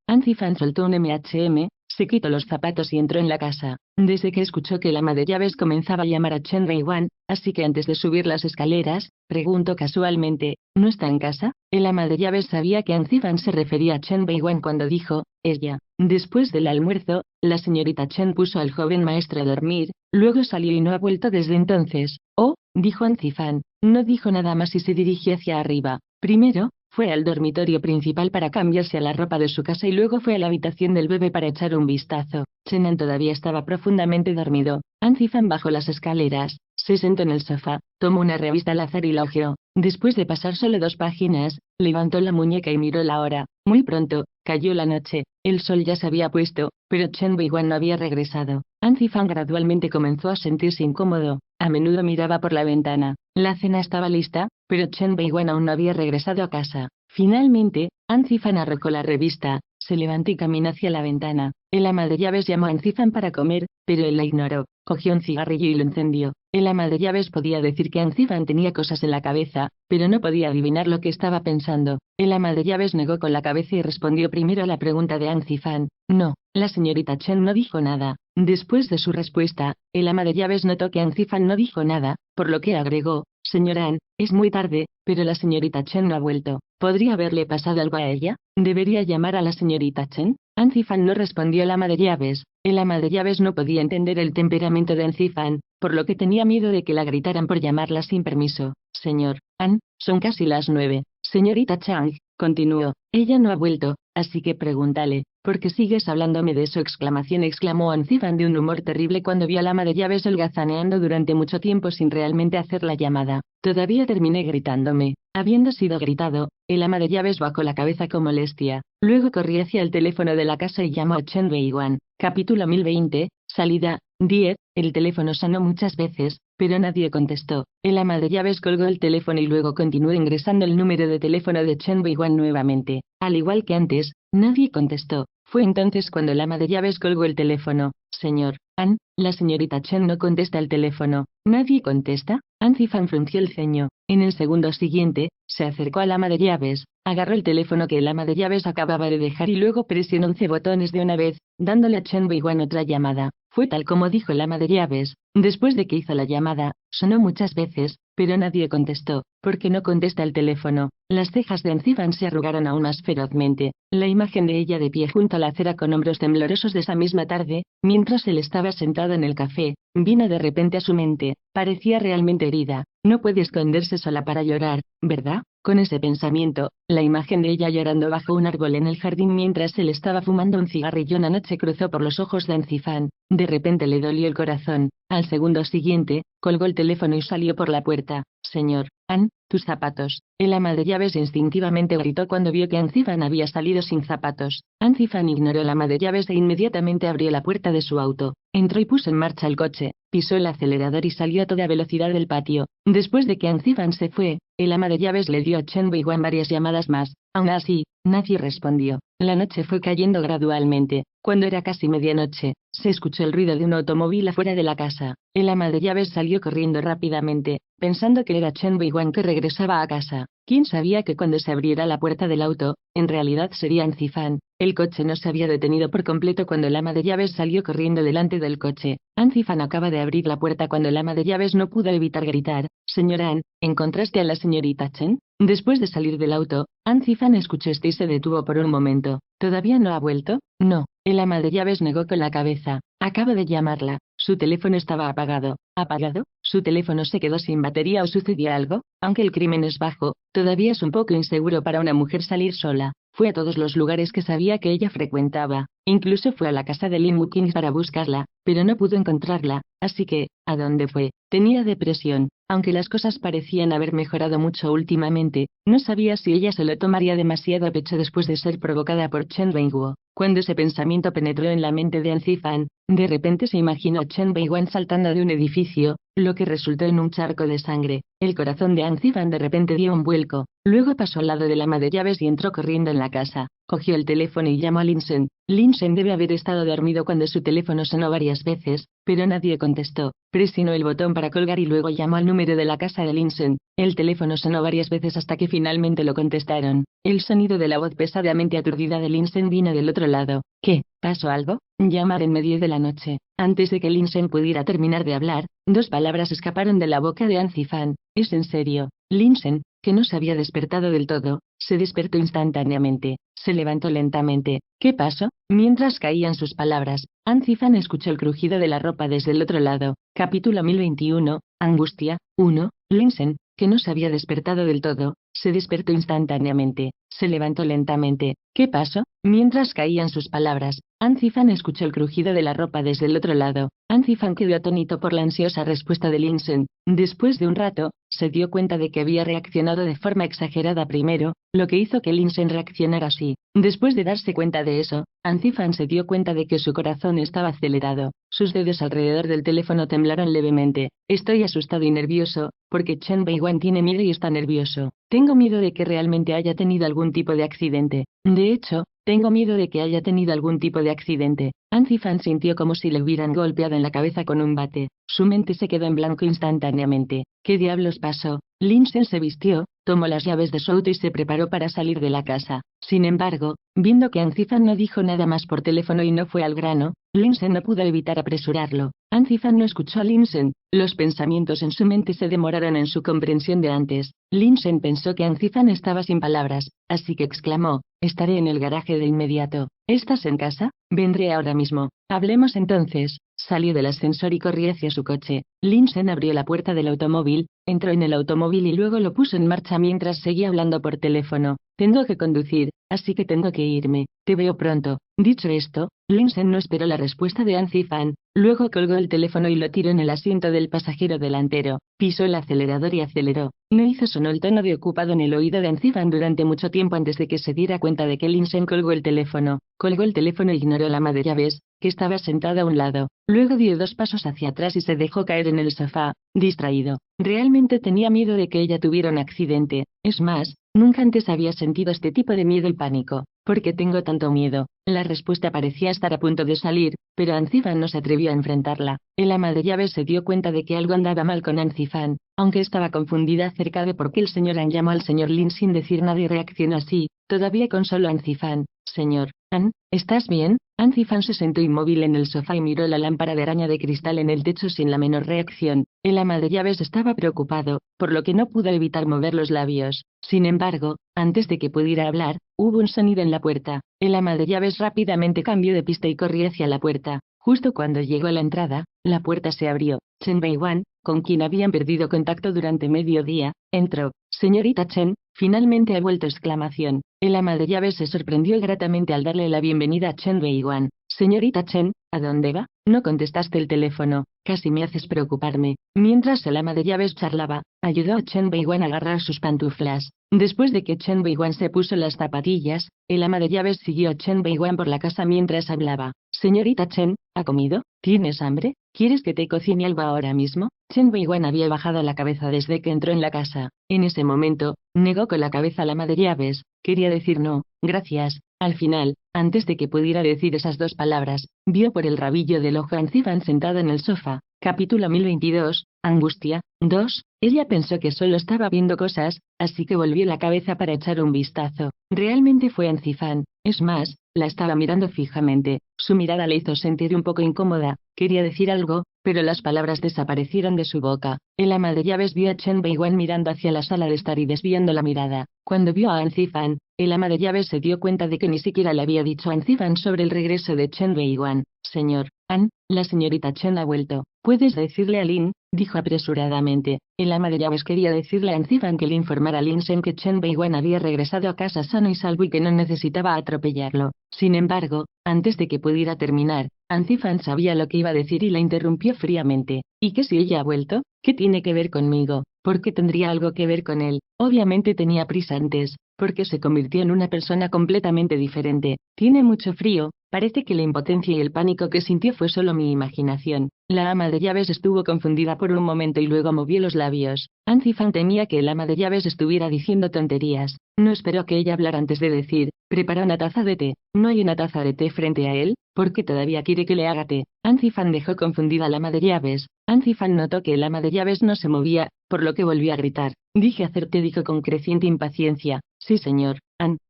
Anzifan soltó un MHM, se quitó los zapatos y entró en la casa. Desde que escuchó que el ama de llaves comenzaba a llamar a Chen Beiwan, así que antes de subir las escaleras, preguntó casualmente, ¿no está en casa? El ama de llaves sabía que Anzifan se refería a Chen Beiwan cuando dijo, ella. Después del almuerzo, la señorita Chen puso al joven maestro a dormir, luego salió y no ha vuelto desde entonces. Oh, dijo Anzifan, no dijo nada más y se dirigió hacia arriba. Primero, fue al dormitorio principal para cambiarse a la ropa de su casa y luego fue a la habitación del bebé para echar un vistazo. Chenan todavía estaba profundamente dormido. Anzifan bajó las escaleras, se sentó en el sofá, tomó una revista al azar y la hojeó. Después de pasar solo 2 páginas, levantó la muñeca y miró la hora. Muy pronto, cayó la noche. El sol ya se había puesto, pero Chen Beiwan no había regresado. Anzifan gradualmente comenzó a sentirse incómodo. A menudo miraba por la ventana. La cena estaba lista, pero Chen Beiwan aún no había regresado a casa. Finalmente, Anzifan arrojó la revista, se levantó y caminó hacia la ventana. El ama de llaves llamó a Anzifan para comer, pero él la ignoró. Cogió un cigarrillo y lo encendió. El ama de llaves podía decir que Anzifan tenía cosas en la cabeza, pero no podía adivinar lo que estaba pensando. El ama de llaves negó con la cabeza y respondió primero a la pregunta de Anzifan. No, la señorita Chen no dijo nada. Después de su respuesta, el ama de llaves notó que Anzifan no dijo nada, por lo que agregó, señora An, es muy tarde, pero la señorita Chen no ha vuelto. ¿Podría haberle pasado algo a ella? ¿Debería llamar a la señorita Chen? Anzifan no respondió al ama de llaves. El ama de llaves no podía entender el temperamento de Anzifan, por lo que tenía miedo de que la gritaran por llamarla sin permiso. Señor An, son casi las 9. Señorita Chang, continuó, ella no ha vuelto, así que pregúntale, ¿por qué sigues hablándome de eso? Exclamó Anzifan de un humor terrible cuando vio al ama de llaves holgazaneando durante mucho tiempo sin realmente hacer la llamada. Todavía terminé gritándome. Habiendo sido gritado, el ama de llaves bajó la cabeza con molestia. Luego corrió hacia el teléfono de la casa y llamó a Chen Beiwan. Capítulo 1020, salida, 10. El teléfono sonó muchas veces, pero nadie contestó. El ama de llaves colgó el teléfono y luego continuó ingresando el número de teléfono de Chen Beiwan nuevamente. Al igual que antes, nadie contestó. Fue entonces cuando el ama de llaves colgó el teléfono. Señor An, la señorita Chen no contesta el teléfono. ¿Nadie contesta? Anzifan frunció el ceño. En el segundo siguiente, se acercó al ama de llaves, agarró el teléfono que el ama de llaves acababa de dejar y luego presionó 11 botones de una vez, dándole a Chen Beiwan otra llamada. Fue tal como dijo el ama de llaves. Después de que hizo la llamada, sonó muchas veces, pero nadie contestó. ¿Por qué no contesta el teléfono? Las cejas de Anzifan se arrugaron aún más ferozmente. La imagen de ella de pie junto a la acera con hombros temblorosos de esa misma tarde, mientras él estaba sentado en el café, vino de repente a su mente. Parecía realmente herida. No puede esconderse sola para llorar, ¿verdad? Con ese pensamiento, la imagen de ella llorando bajo un árbol en el jardín mientras él estaba fumando un cigarrillo una noche cruzó por los ojos de Anzifan. De repente le dolió el corazón. Al segundo siguiente, colgó el teléfono y salió por la puerta. Señor An, tus zapatos. El ama de llaves instintivamente gritó cuando vio que Anzifan había salido sin zapatos. Anzifan ignoró al ama de llaves e inmediatamente abrió la puerta de su auto. Entró y puso en marcha el coche, pisó el acelerador y salió a toda velocidad del patio. Después de que Anzifan se fue, el ama de llaves le dio a Chen Beiwan varias llamadas más. Aún así, nadie respondió. La noche fue cayendo gradualmente. Cuando era casi medianoche, se escuchó el ruido de un automóvil afuera de la casa. El ama de llaves salió corriendo rápidamente, pensando que era Chen Beiwan que regresaba a casa. ¿Quién sabía que cuando se abriera la puerta del auto, en realidad sería Anzifan? El coche no se había detenido por completo cuando el ama de llaves salió corriendo delante del coche. Anzifan acaba de abrir la puerta cuando el ama de llaves no pudo evitar gritar. Señora An, ¿encontraste a la señorita Chen? Después de salir del auto, Anzifan escuchó esto y se detuvo por un momento. ¿Todavía no ha vuelto? No. El ama de llaves negó con la cabeza. Acabo de llamarla. Su teléfono estaba apagado. ¿Apagado? ¿Su teléfono se quedó sin batería o sucedió algo? Aunque el crimen es bajo, todavía es un poco inseguro para una mujer salir sola. Fue a todos los lugares que sabía que ella frecuentaba. Incluso fue a la casa de Lin Muking para buscarla, pero no pudo encontrarla. Así que, ¿a dónde fue? Tenía depresión. Aunque las cosas parecían haber mejorado mucho últimamente, no sabía si ella se lo tomaría demasiado a pecho después de ser provocada por Chen Beiwan. Cuando ese pensamiento penetró en la mente de Anzifan, de repente se imaginó a Chen Beiwan saltando de un edificio, lo que resultó en un charco de sangre. El corazón de Anzifan de repente dio un vuelco, luego pasó al lado del ama de llaves y entró corriendo en la casa. Cogió el teléfono y llamó a Linsen. Linsen debe haber estado dormido cuando su teléfono sonó varias veces, pero nadie contestó. Presionó el botón para colgar y luego llamó al número de la casa de Linsen. El teléfono sonó varias veces hasta que finalmente lo contestaron. El sonido de la voz pesadamente aturdida de Linsen vino del otro lado. ¿Qué? ¿Pasó algo? Llamar en medio de la noche. Antes de que Linsen pudiera terminar de hablar, dos palabras escaparon de la boca de Anzifan. ¿Es en serio? Linsen, que no se había despertado del todo, se despertó instantáneamente. Se levantó lentamente. ¿Qué pasó? Mientras caían sus palabras, Anzifan escuchó el crujido de la ropa desde el otro lado. Capítulo 1021, Angustia, 1. Linsen, que no se había despertado del todo, se despertó instantáneamente. Se levantó lentamente. ¿Qué pasó? Mientras caían sus palabras, Anzifan escuchó el crujido de la ropa desde el otro lado. Anzifan quedó atónito por la ansiosa respuesta de Linsen. Después de un rato, se dio cuenta de que había reaccionado de forma exagerada primero, lo que hizo que Linsen reaccionara así. Después de darse cuenta de eso, Anzifan se dio cuenta de que su corazón estaba acelerado. Sus dedos alrededor del teléfono temblaron levemente. Estoy asustado y nervioso, porque Chen Beiwan tiene miedo y está nervioso. Tengo miedo de que realmente haya tenido algún tipo de accidente. De hecho, tengo miedo de que haya tenido algún tipo de accidente. Anzifan sintió como si le hubieran golpeado en la cabeza con un bate. Su mente se quedó en blanco instantáneamente. ¿Qué diablos pasó? Linsen se vistió, tomó las llaves de su auto y se preparó para salir de la casa. Sin embargo, viendo que Anzifan no dijo nada más por teléfono y no fue al grano, Linsen no pudo evitar apresurarlo. Anzifan no escuchó a Linsen. Los pensamientos en su mente se demoraron en su comprensión de antes. Linsen pensó que Anzifan estaba sin palabras, así que exclamó: estaré en el garaje de inmediato. ¿Estás en casa? Vendré ahora mismo. Hablemos entonces. Salió del ascensor y corrió hacia su coche. Linsen abrió la puerta del automóvil, entró en el automóvil y luego lo puso en marcha mientras seguía hablando por teléfono. Tengo que conducir, así que tengo que irme. Te veo pronto. Dicho esto, Linsen no esperó la respuesta de Anzifan. Luego colgó el teléfono y lo tiró en el asiento del pasajero delantero. Pisó el acelerador y aceleró. No hizo sonar el tono de ocupado en el oído de Anzifan durante mucho tiempo antes de que se diera cuenta de que Linsen colgó el teléfono. Colgó el teléfono e ignoró la ama de llaves, que estaba sentada a un lado. Luego dio 2 pasos hacia atrás y se dejó caer en el sofá, distraído. Realmente tenía miedo de que ella tuviera un accidente. Es más, nunca antes había sentido este tipo de miedo y pánico. ¿Por qué tengo tanto miedo? La respuesta parecía estar a punto de salir, pero Anzifan no se atrevió a enfrentarla. El ama de llaves se dio cuenta de que algo andaba mal con Anzifan, aunque estaba confundida acerca de por qué el señor An llamó al señor Lin sin decir nada y reaccionó así. Todavía consoló a Anzifan. Señor An, ¿estás bien? Anzifan se sentó inmóvil en el sofá y miró la lámpara de araña de cristal en el techo sin la menor reacción. El ama de llaves estaba preocupado, por lo que no pudo evitar mover los labios. Sin embargo, antes de que pudiera hablar, hubo un sonido en la puerta. El ama de llaves rápidamente cambió de pista y corrió hacia la puerta. Justo cuando llegó a la entrada, la puerta se abrió. Chen Beiwan, con quien habían perdido contacto durante medio día, entró. Señorita Chen, finalmente ha vuelto! Exclamación. El ama de llaves se sorprendió gratamente al darle la bienvenida a Chen Beiwan. Señorita Chen, ¿a dónde va? No contestaste el teléfono. Casi me haces preocuparme. Mientras el ama de llaves charlaba, ayudó a Chen Beiwan a agarrar sus pantuflas. Después de que Chen Beiwan se puso las zapatillas, el ama de llaves siguió a Chen Beiwan por la casa mientras hablaba. Señorita Chen, ¿ha comido? ¿Tienes hambre? ¿Quieres que te cocine algo ahora mismo? Chen Beiwan había bajado la cabeza desde que entró en la casa. En ese momento, negó con la cabeza al ama de llaves. Quería decir no, gracias. Al final, antes de que pudiera decir esas 2 palabras, vio por el rabillo del ojo a Anzifan sentada en el sofá. Capítulo 1022, Angustia, 2. Ella pensó que solo estaba viendo cosas, así que volvió la cabeza para echar un vistazo. Realmente fue Anzifan. Es más, la estaba mirando fijamente. Su mirada le hizo sentir un poco incómoda. Quería decir algo, pero las palabras desaparecieron de su boca. El ama de llaves vio a Chen Beiwan mirando hacia la sala de estar y desviando la mirada. Cuando vio a Anzifan, el ama de llaves se dio cuenta de que ni siquiera le había dicho a Anzifan sobre el regreso de Chen Beiwan. Señor An, la señorita Chen ha vuelto. ¿Puedes decirle a Lin? Dijo apresuradamente. El ama de llaves quería decirle a Anzifan que le informara a Linsen que Chen Beiwan había regresado a casa sano y salvo y que no necesitaba atropellarlo. Sin embargo, antes de que pudiera terminar, Anzifan sabía lo que iba a decir y la interrumpió fríamente. ¿Y qué si ella ha vuelto? ¿Qué tiene que ver conmigo? ¿Por qué tendría algo que ver con él? Obviamente tenía prisa antes. porque se convirtió en una persona completamente diferente. Tiene mucho frío. Parece que la impotencia y el pánico que sintió fue solo mi imaginación. La ama de llaves estuvo confundida por un momento y luego movió los labios. Anzifan temía que el ama de llaves estuviera diciendo tonterías. No esperó que ella hablara antes de decir: prepara una taza de té. ¿No hay una taza de té frente a él? ¿Por qué todavía quiere que le haga té? Anzifan dejó confundida al ama de llaves. Anzifan notó que el ama de llaves no se movía, por lo que volvió a gritar. Dije hacerte, dijo con creciente impaciencia. Sí, señor.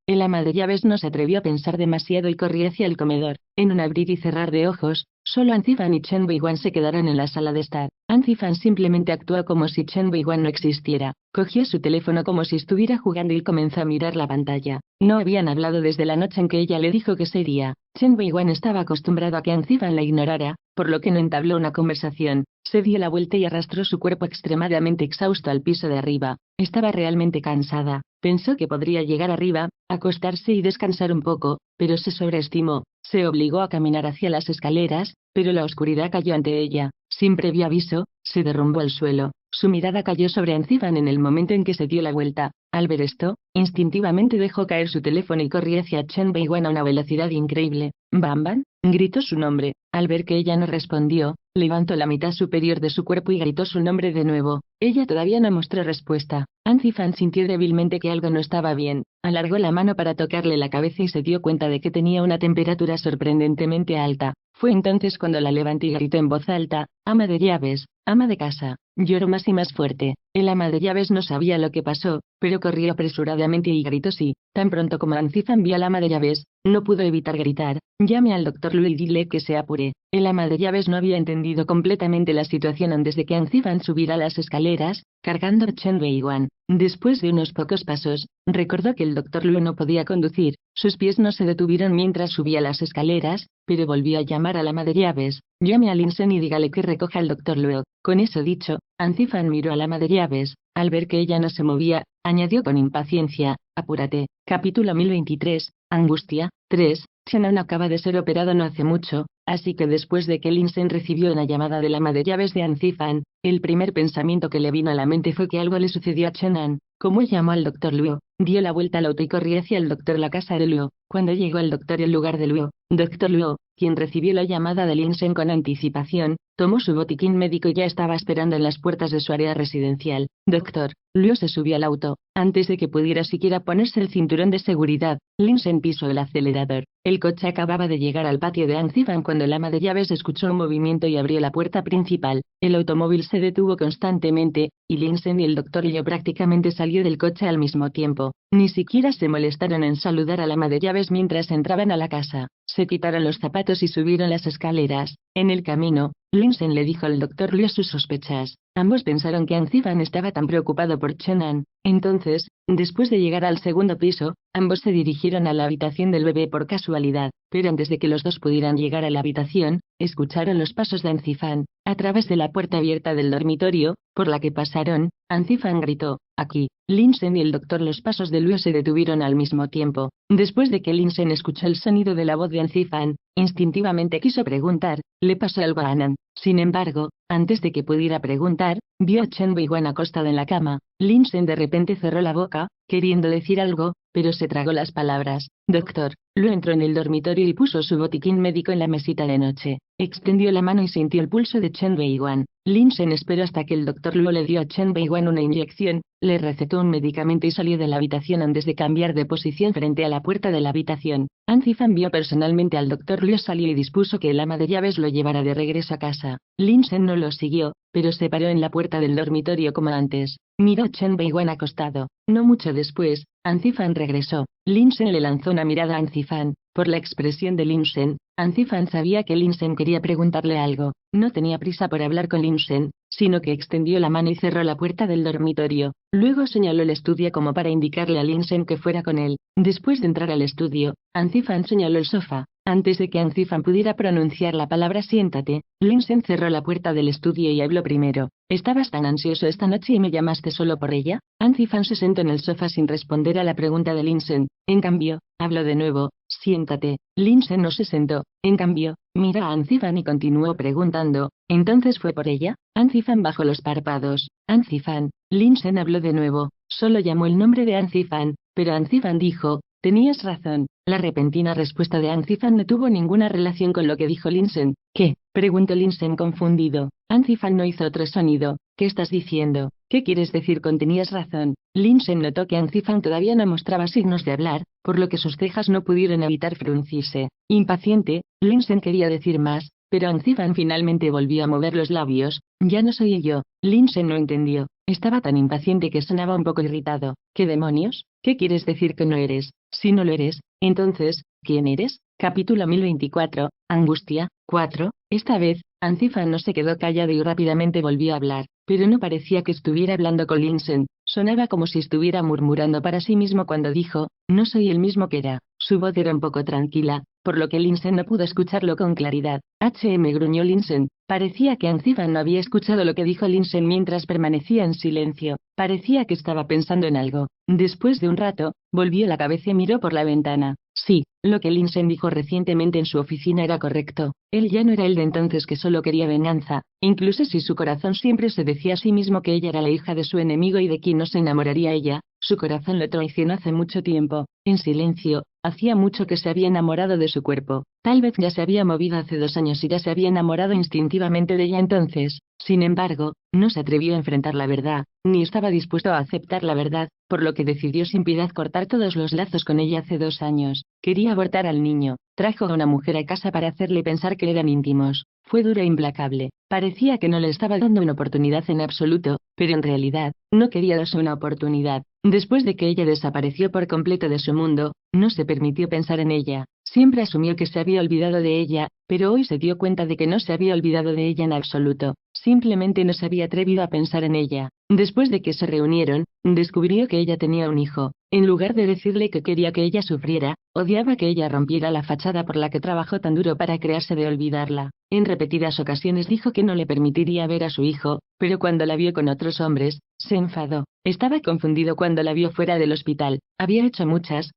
El ama de llaves no se atrevió a pensar demasiado y corrió hacia el comedor. En un abrir y cerrar de ojos, solo Anzifan y Chen Weiwan se quedaron en la sala de estar. Anzifan simplemente actuó como si Chen Weiwan no existiera. Cogió su teléfono como si estuviera jugando y comenzó a mirar la pantalla. No habían hablado desde la noche en que ella le dijo que se iría. Chen Weiwan estaba acostumbrado a que Anzifan la ignorara, por lo que no entabló una conversación. Se dio la vuelta y arrastró su cuerpo extremadamente exhausto al piso de arriba. Estaba realmente cansada. Pensó que podría llegar arriba, acostarse y descansar un poco, pero se sobreestimó. Se obligó a caminar hacia las escaleras, pero la oscuridad cayó ante ella. Sin previo aviso, se derrumbó al suelo. Su mirada cayó sobre Anzifan en el momento en que se dio la vuelta. Al ver esto, instintivamente dejó caer su teléfono y corrió hacia Chen Weiwan a una velocidad increíble. «Bam, gritó su nombre. Al ver que ella no respondió, levantó la mitad superior de su cuerpo y gritó su nombre de nuevo. Ella todavía no mostró respuesta. Anzifan sintió débilmente que algo no estaba bien. Alargó la mano para tocarle la cabeza y se dio cuenta de que tenía una temperatura sorprendentemente alta. Fue entonces cuando la levantó y gritó en voz alta: «Ama de llaves, ama de casa». Lloró más y más fuerte. El ama de llaves no sabía lo que pasó, pero corrió apresuradamente y gritó sí. Tan pronto como Anzifan vio al ama de llaves, no pudo evitar gritar: «Llame al doctor Lu y dile que se apure». El ama de llaves no había entendido completamente la situación antes de que Anzifan subiera las escaleras, cargando a Chen Weiwan. Después de unos pocos pasos, recordó que el doctor Lu no podía conducir. Sus pies no se detuvieron mientras subía las escaleras, pero volvió a llamar al ama de llaves: «Llame a Linsen y dígale que recoja al doctor Lu». Con eso dicho, Anzifan miró al ama de llaves. Al ver que ella no se movía, añadió con impaciencia: «Apúrate». Capítulo 1023, Angustia, 3. Shannon acaba de ser operado no hace mucho, así que después de que Linsen recibió una llamada del ama de llaves de Anzifan, el primer pensamiento que le vino a la mente fue que algo le sucedió a Shannon. Como llamó al doctor Luo, dio la vuelta al auto y corrió hacia el doctor la casa de Luo. Cuando llegó el doctor en lugar de Luo, doctor Luo, quien recibió la llamada de Linsen con anticipación, tomó su botiquín médico y ya estaba esperando en las puertas de su área residencial. Doctor, Luo se subió al auto. Antes de que pudiera siquiera ponerse el cinturón de seguridad, Linsen pisó el acelerador. El coche acababa de llegar al patio de Anzifan cuando el ama de llaves escuchó un movimiento y abrió la puerta principal. El automóvil se detuvo constantemente, y Linsen y el doctor Luo prácticamente salió del coche al mismo tiempo. Ni siquiera se molestaron en saludar al ama de llaves mientras entraban a la casa. Se quitaron los zapatos y subieron las escaleras. En el camino, Linsen le dijo al doctor Luo sus sospechas. Ambos pensaron que Anzifan estaba tan preocupado por Chenan. Entonces, después de llegar al segundo piso, ambos se dirigieron a la habitación del bebé por casualidad, pero antes de que los dos pudieran llegar a la habitación, escucharon los pasos de Anzifan. A través de la puerta abierta del dormitorio, por la que pasaron, Anzifan gritó: «Aquí». Linsen y el doctor los pasos de Luo se detuvieron al mismo tiempo. Después de que Linsen escuchó el sonido de la voz de Anzifan, instintivamente quiso preguntar: «¿Le pasó algo a Anan?». Sin embargo, antes de que pudiera preguntar, vio a Chen Weiwan acostada en la cama. Linsen de repente cerró la boca, queriendo decir algo, pero se tragó las palabras. «Doctor». Luo entró en el dormitorio y puso su botiquín médico en la mesita de noche. Extendió la mano y sintió el pulso de Chen Weiwan. Linsen esperó hasta que el doctor Luo le dio a Chen Weiwan una inyección, le recetó un medicamento y salió de la habitación antes de cambiar de posición frente a la puerta de la habitación. Anzifan vio personalmente al doctor Luo salir y dispuso que el ama de llaves lo llevara de regreso a casa. Linsen no lo siguió, pero se paró en la puerta del dormitorio como antes. Miró a Chen Weiwan acostado. No mucho después, Anzifan regresó. Linsen le lanzó una mirada a Anzifan. Por la expresión de Linsen, Anzifan sabía que Linsen quería preguntarle algo. No tenía prisa por hablar con Linsen, sino que extendió la mano y cerró la puerta del dormitorio. Luego señaló el estudio como para indicarle a Linsen que fuera con él. Después de entrar al estudio, Anzifan señaló el sofá. Antes de que Anzifan pudiera pronunciar la palabra siéntate, Linsen cerró la puerta del estudio y habló primero. «¿Estabas tan ansioso esta noche y me llamaste solo por ella?». Anzifan se sentó en el sofá sin responder a la pregunta de Linsen. En cambio, habló de nuevo: «Siéntate». Linsen no se sentó. En cambio, miró a Anzifan y continuó preguntando: «¿Entonces fue por ella?». Anzifan bajó los párpados. «Anzifan». Linsen habló de nuevo: Solo llamó el nombre de Anzifan, pero Anzifan dijo, tenías razón. La repentina respuesta de Anzifan no tuvo ninguna relación con lo que dijo Linsen. ¿Qué? Preguntó Linsen confundido. Anzifan no hizo otro sonido. ¿Qué estás diciendo? ¿Qué quieres decir con tenías razón? Linsen notó que Anzifan todavía no mostraba signos de hablar, por lo que sus cejas no pudieron evitar fruncirse. Impaciente, Linsen quería decir más, pero Anzifan finalmente volvió a mover los labios. Ya no soy yo. Linsen no entendió. Estaba tan impaciente que sonaba un poco irritado. ¿Qué demonios? ¿Qué quieres decir que no eres? Si no lo eres, entonces, ¿quién eres? Capítulo 1024, Angustia, 4. Esta vez, Anzifan no se quedó callado y rápidamente volvió a hablar, pero no parecía que estuviera hablando con Linsen. Sonaba como si estuviera murmurando para sí mismo cuando dijo, no soy el mismo que era. Su voz era un poco tranquila, por lo que Linsen no pudo escucharlo con claridad. Gruñó Linsen. Parecía que Anzifan no había escuchado lo que dijo Linsen mientras permanecía en silencio. Parecía que estaba pensando en algo. Después de un rato, volvió la cabeza y miró por la ventana. Sí, lo que Linsen dijo recientemente en su oficina era correcto. Él ya no era el de entonces que solo quería venganza, incluso si su corazón siempre se decía a sí mismo que ella era la hija de su enemigo y de quien no se enamoraría ella. Su corazón lo traicionó hace mucho tiempo. En silencio, hacía mucho que se había enamorado de su cuerpo. Tal vez ya se había movido hace 2 años y ya se había enamorado instintivamente de ella entonces. Sin embargo, no se atrevió a enfrentar la verdad, ni estaba dispuesto a aceptar la verdad, por lo que decidió sin piedad cortar todos los lazos con ella hace 2 años. Quería abortar al niño. Trajo a una mujer a casa para hacerle pensar que eran íntimos. Fue duro e implacable. Parecía que no le estaba dando una oportunidad en absoluto, pero en realidad, no quería darse una oportunidad. Después de que ella desapareció por completo de su mundo, no se permitió pensar en ella. Siempre asumió que se había olvidado de ella, pero hoy se dio cuenta de que no se había olvidado de ella en absoluto. Simplemente no se había atrevido a pensar en ella. Después de que se reunieron, descubrió que ella tenía un hijo. En lugar de decirle que quería que ella sufriera, odiaba que ella rompiera la fachada por la que trabajó tan duro para crearse de olvidarla. En repetidas ocasiones dijo que no le permitiría ver a su hijo, pero cuando la vio con otros hombres, se enfadó. Estaba confundido cuando la vio fuera del hospital. Había hecho muchas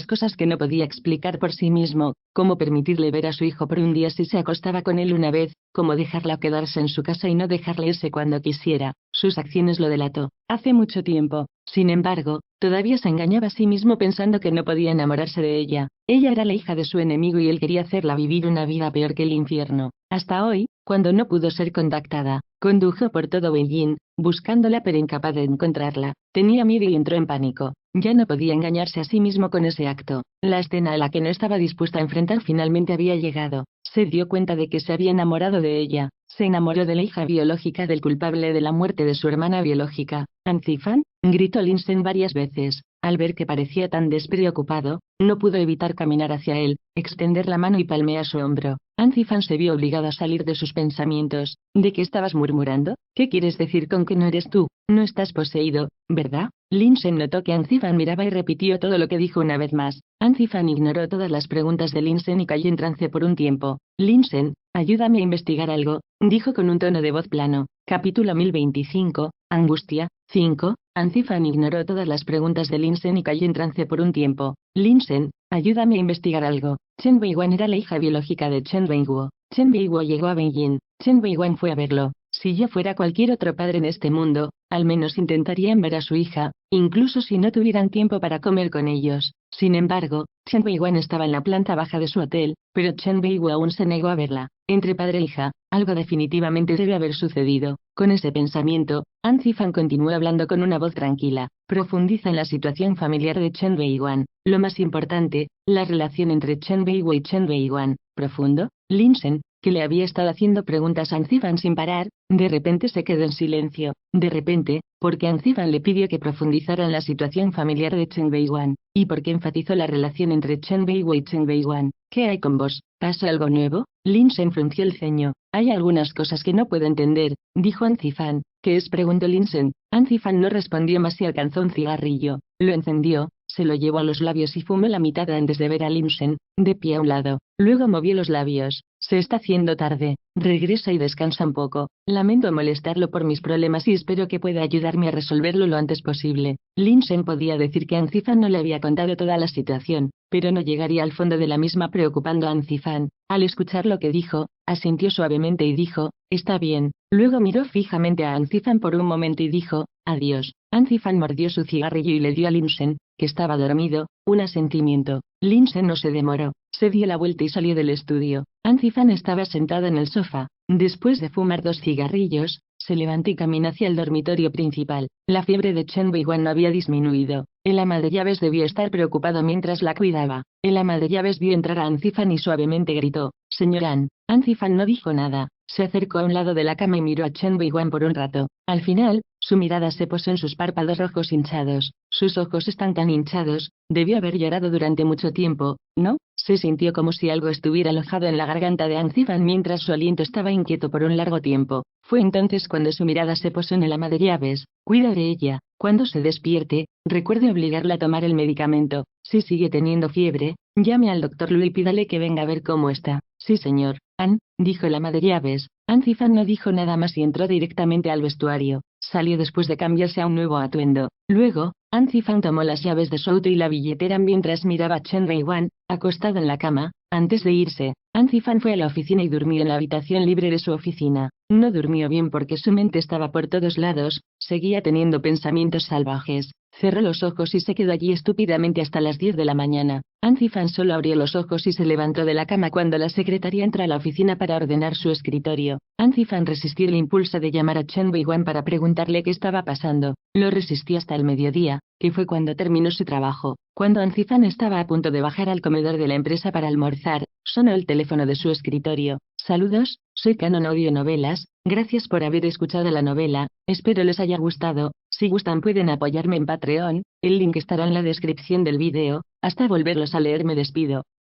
cosas que no podía explicar por sí mismo, como permitirle ver a su hijo por un día si se acostaba con él una vez, como dejarla quedarse en su casa y no dejarle irse cuando quisiera. Sus acciones lo delató. Hace mucho tiempo, sin embargo, todavía se engañaba a sí mismo pensando que no podía enamorarse de ella. Ella era la hija de su enemigo y él quería hacerla vivir una vida peor que el infierno. Hasta hoy, cuando no pudo ser contactada, condujo por todo Beijing, buscándola pero incapaz de encontrarla. Tenía miedo y entró en pánico. Ya no podía engañarse a sí mismo con ese acto. La escena a la que no estaba dispuesta a enfrentar finalmente había llegado. Se dio cuenta de que se había enamorado de ella. Se enamoró de la hija biológica del culpable de la muerte de su hermana biológica. ¿Anzifan? Gritó Linsen varias veces. Al ver que parecía tan despreocupado, no pudo evitar caminar hacia él, extender la mano y palmear su hombro. Anzifan se vio obligado a salir de sus pensamientos. ¿De qué estabas murmurando? ¿Qué quieres decir con que no eres tú? No estás poseído, ¿verdad? Linsen notó que Anzifan miraba y repitió todo lo que dijo una vez más. Anzifan ignoró todas las preguntas de Linsen y cayó en trance por un tiempo. Linsen, ayúdame a investigar algo, dijo con un tono de voz plano. Capítulo 1025, Angustia, 5. Anzifan ignoró todas las preguntas de Linsen y cayó en trance por un tiempo. Linsen, ayúdame a investigar algo. Chen Weiwan era la hija biológica de Chen Weiguo. Chen Weiguo llegó a Beijing. Chen Weiwan fue a verlo. Si yo fuera cualquier otro padre en este mundo, al menos intentarían ver a su hija, incluso si no tuvieran tiempo para comer con ellos. Sin embargo, Chen Weiwan estaba en la planta baja de su hotel, pero Chen Weiwu aún se negó a verla. Entre padre e hija, algo definitivamente debe haber sucedido. Con ese pensamiento, Anzifan continuó hablando con una voz tranquila. Profundiza en la situación familiar de Chen Weiwan. Lo más importante, la relación entre Chen Weiwu y Chen Weiwan. ¿Profundo? Linsen, que le había estado haciendo preguntas a Anzifan sin parar, de repente se quedó en silencio. De repente, porque Anzifan le pidió que profundizara en la situación familiar de Chen Weiwan, y porque enfatizó la relación entre Chen Weiwu y Chen Weiwan. ¿Qué hay con vos? ¿Pasa algo nuevo? Linsen frunció el ceño. Hay algunas cosas que no puedo entender, dijo Anzifan. ¿Qué es? Preguntó Linsen. Anzifan no respondió más y alcanzó un cigarrillo. Lo encendió, se lo llevó a los labios y fumó la mitad antes de ver a Linsen, de pie a un lado. Luego movió los labios. Se está haciendo tarde. Regresa y descansa un poco. Lamento molestarlo por mis problemas y espero que pueda ayudarme a resolverlo lo antes posible. Linsen podía decir que Anzifan no le había contado toda la situación, pero no llegaría al fondo de la misma preocupando a Anzifan. Al escuchar lo que dijo, asintió suavemente y dijo, está bien. Luego miró fijamente a Anzifan por un momento y dijo, adiós. Anzifan mordió su cigarrillo y le dio a Linsen, que estaba dormido, un asentimiento. Linsen no se demoró, se dio la vuelta y salió del estudio. Anzifan estaba sentado en el sofá. Después de fumar 2 cigarrillos, se levantó y caminó hacia el dormitorio principal. La fiebre de Chen Weiwan no había disminuido. El ama de llaves debió estar preocupado mientras la cuidaba. El ama de llaves vio entrar a Anzifan y suavemente gritó: «Señor An». Anzifan no dijo nada. Se acercó a un lado de la cama y miró a Chen Weiwan por un rato. Al final, su mirada se posó en sus párpados rojos hinchados. Sus ojos están tan hinchados, debió haber llorado durante mucho tiempo, ¿no? Se sintió como si algo estuviera alojado en la garganta de Anzifan mientras su aliento estaba inquieto por un largo tiempo. Fue entonces cuando su mirada se posó en el ama de llaves. «Cuida de ella. Cuando se despierte, recuerde obligarla a tomar el medicamento. Si sigue teniendo fiebre, llame al doctor Lu y pídale que venga a ver cómo está». «Sí, señor». «An», dijo el ama de llaves. Anzifan no dijo nada más y entró directamente al vestuario. Salió después de cambiarse a un nuevo atuendo. Luego, Anzifan tomó las llaves de su auto y la billetera mientras miraba a Chen Weiwan, acostado en la cama. Antes de irse, Anzifan fue a la oficina y durmió en la habitación libre de su oficina. No durmió bien porque su mente estaba por todos lados, seguía teniendo pensamientos salvajes. Cerró los ojos y se quedó allí estúpidamente hasta las 10 de la mañana. Anzifan solo abrió los ojos y se levantó de la cama cuando la secretaria entró a la oficina para ordenar su escritorio. Anzifan resistió el impulso de llamar a Chen Weiwan para preguntarle qué estaba pasando. Lo resistió hasta el mediodía, que fue cuando terminó su trabajo. Cuando Anzifan estaba a punto de bajar al comedor de la empresa para almorzar, sonó el teléfono de su escritorio. «Saludos, soy Canon Audio Novelas, gracias por haber escuchado la novela, espero les haya gustado. Si gustan pueden apoyarme en Patreon, el link estará en la descripción del vídeo. Hasta volverlos a leer me despido».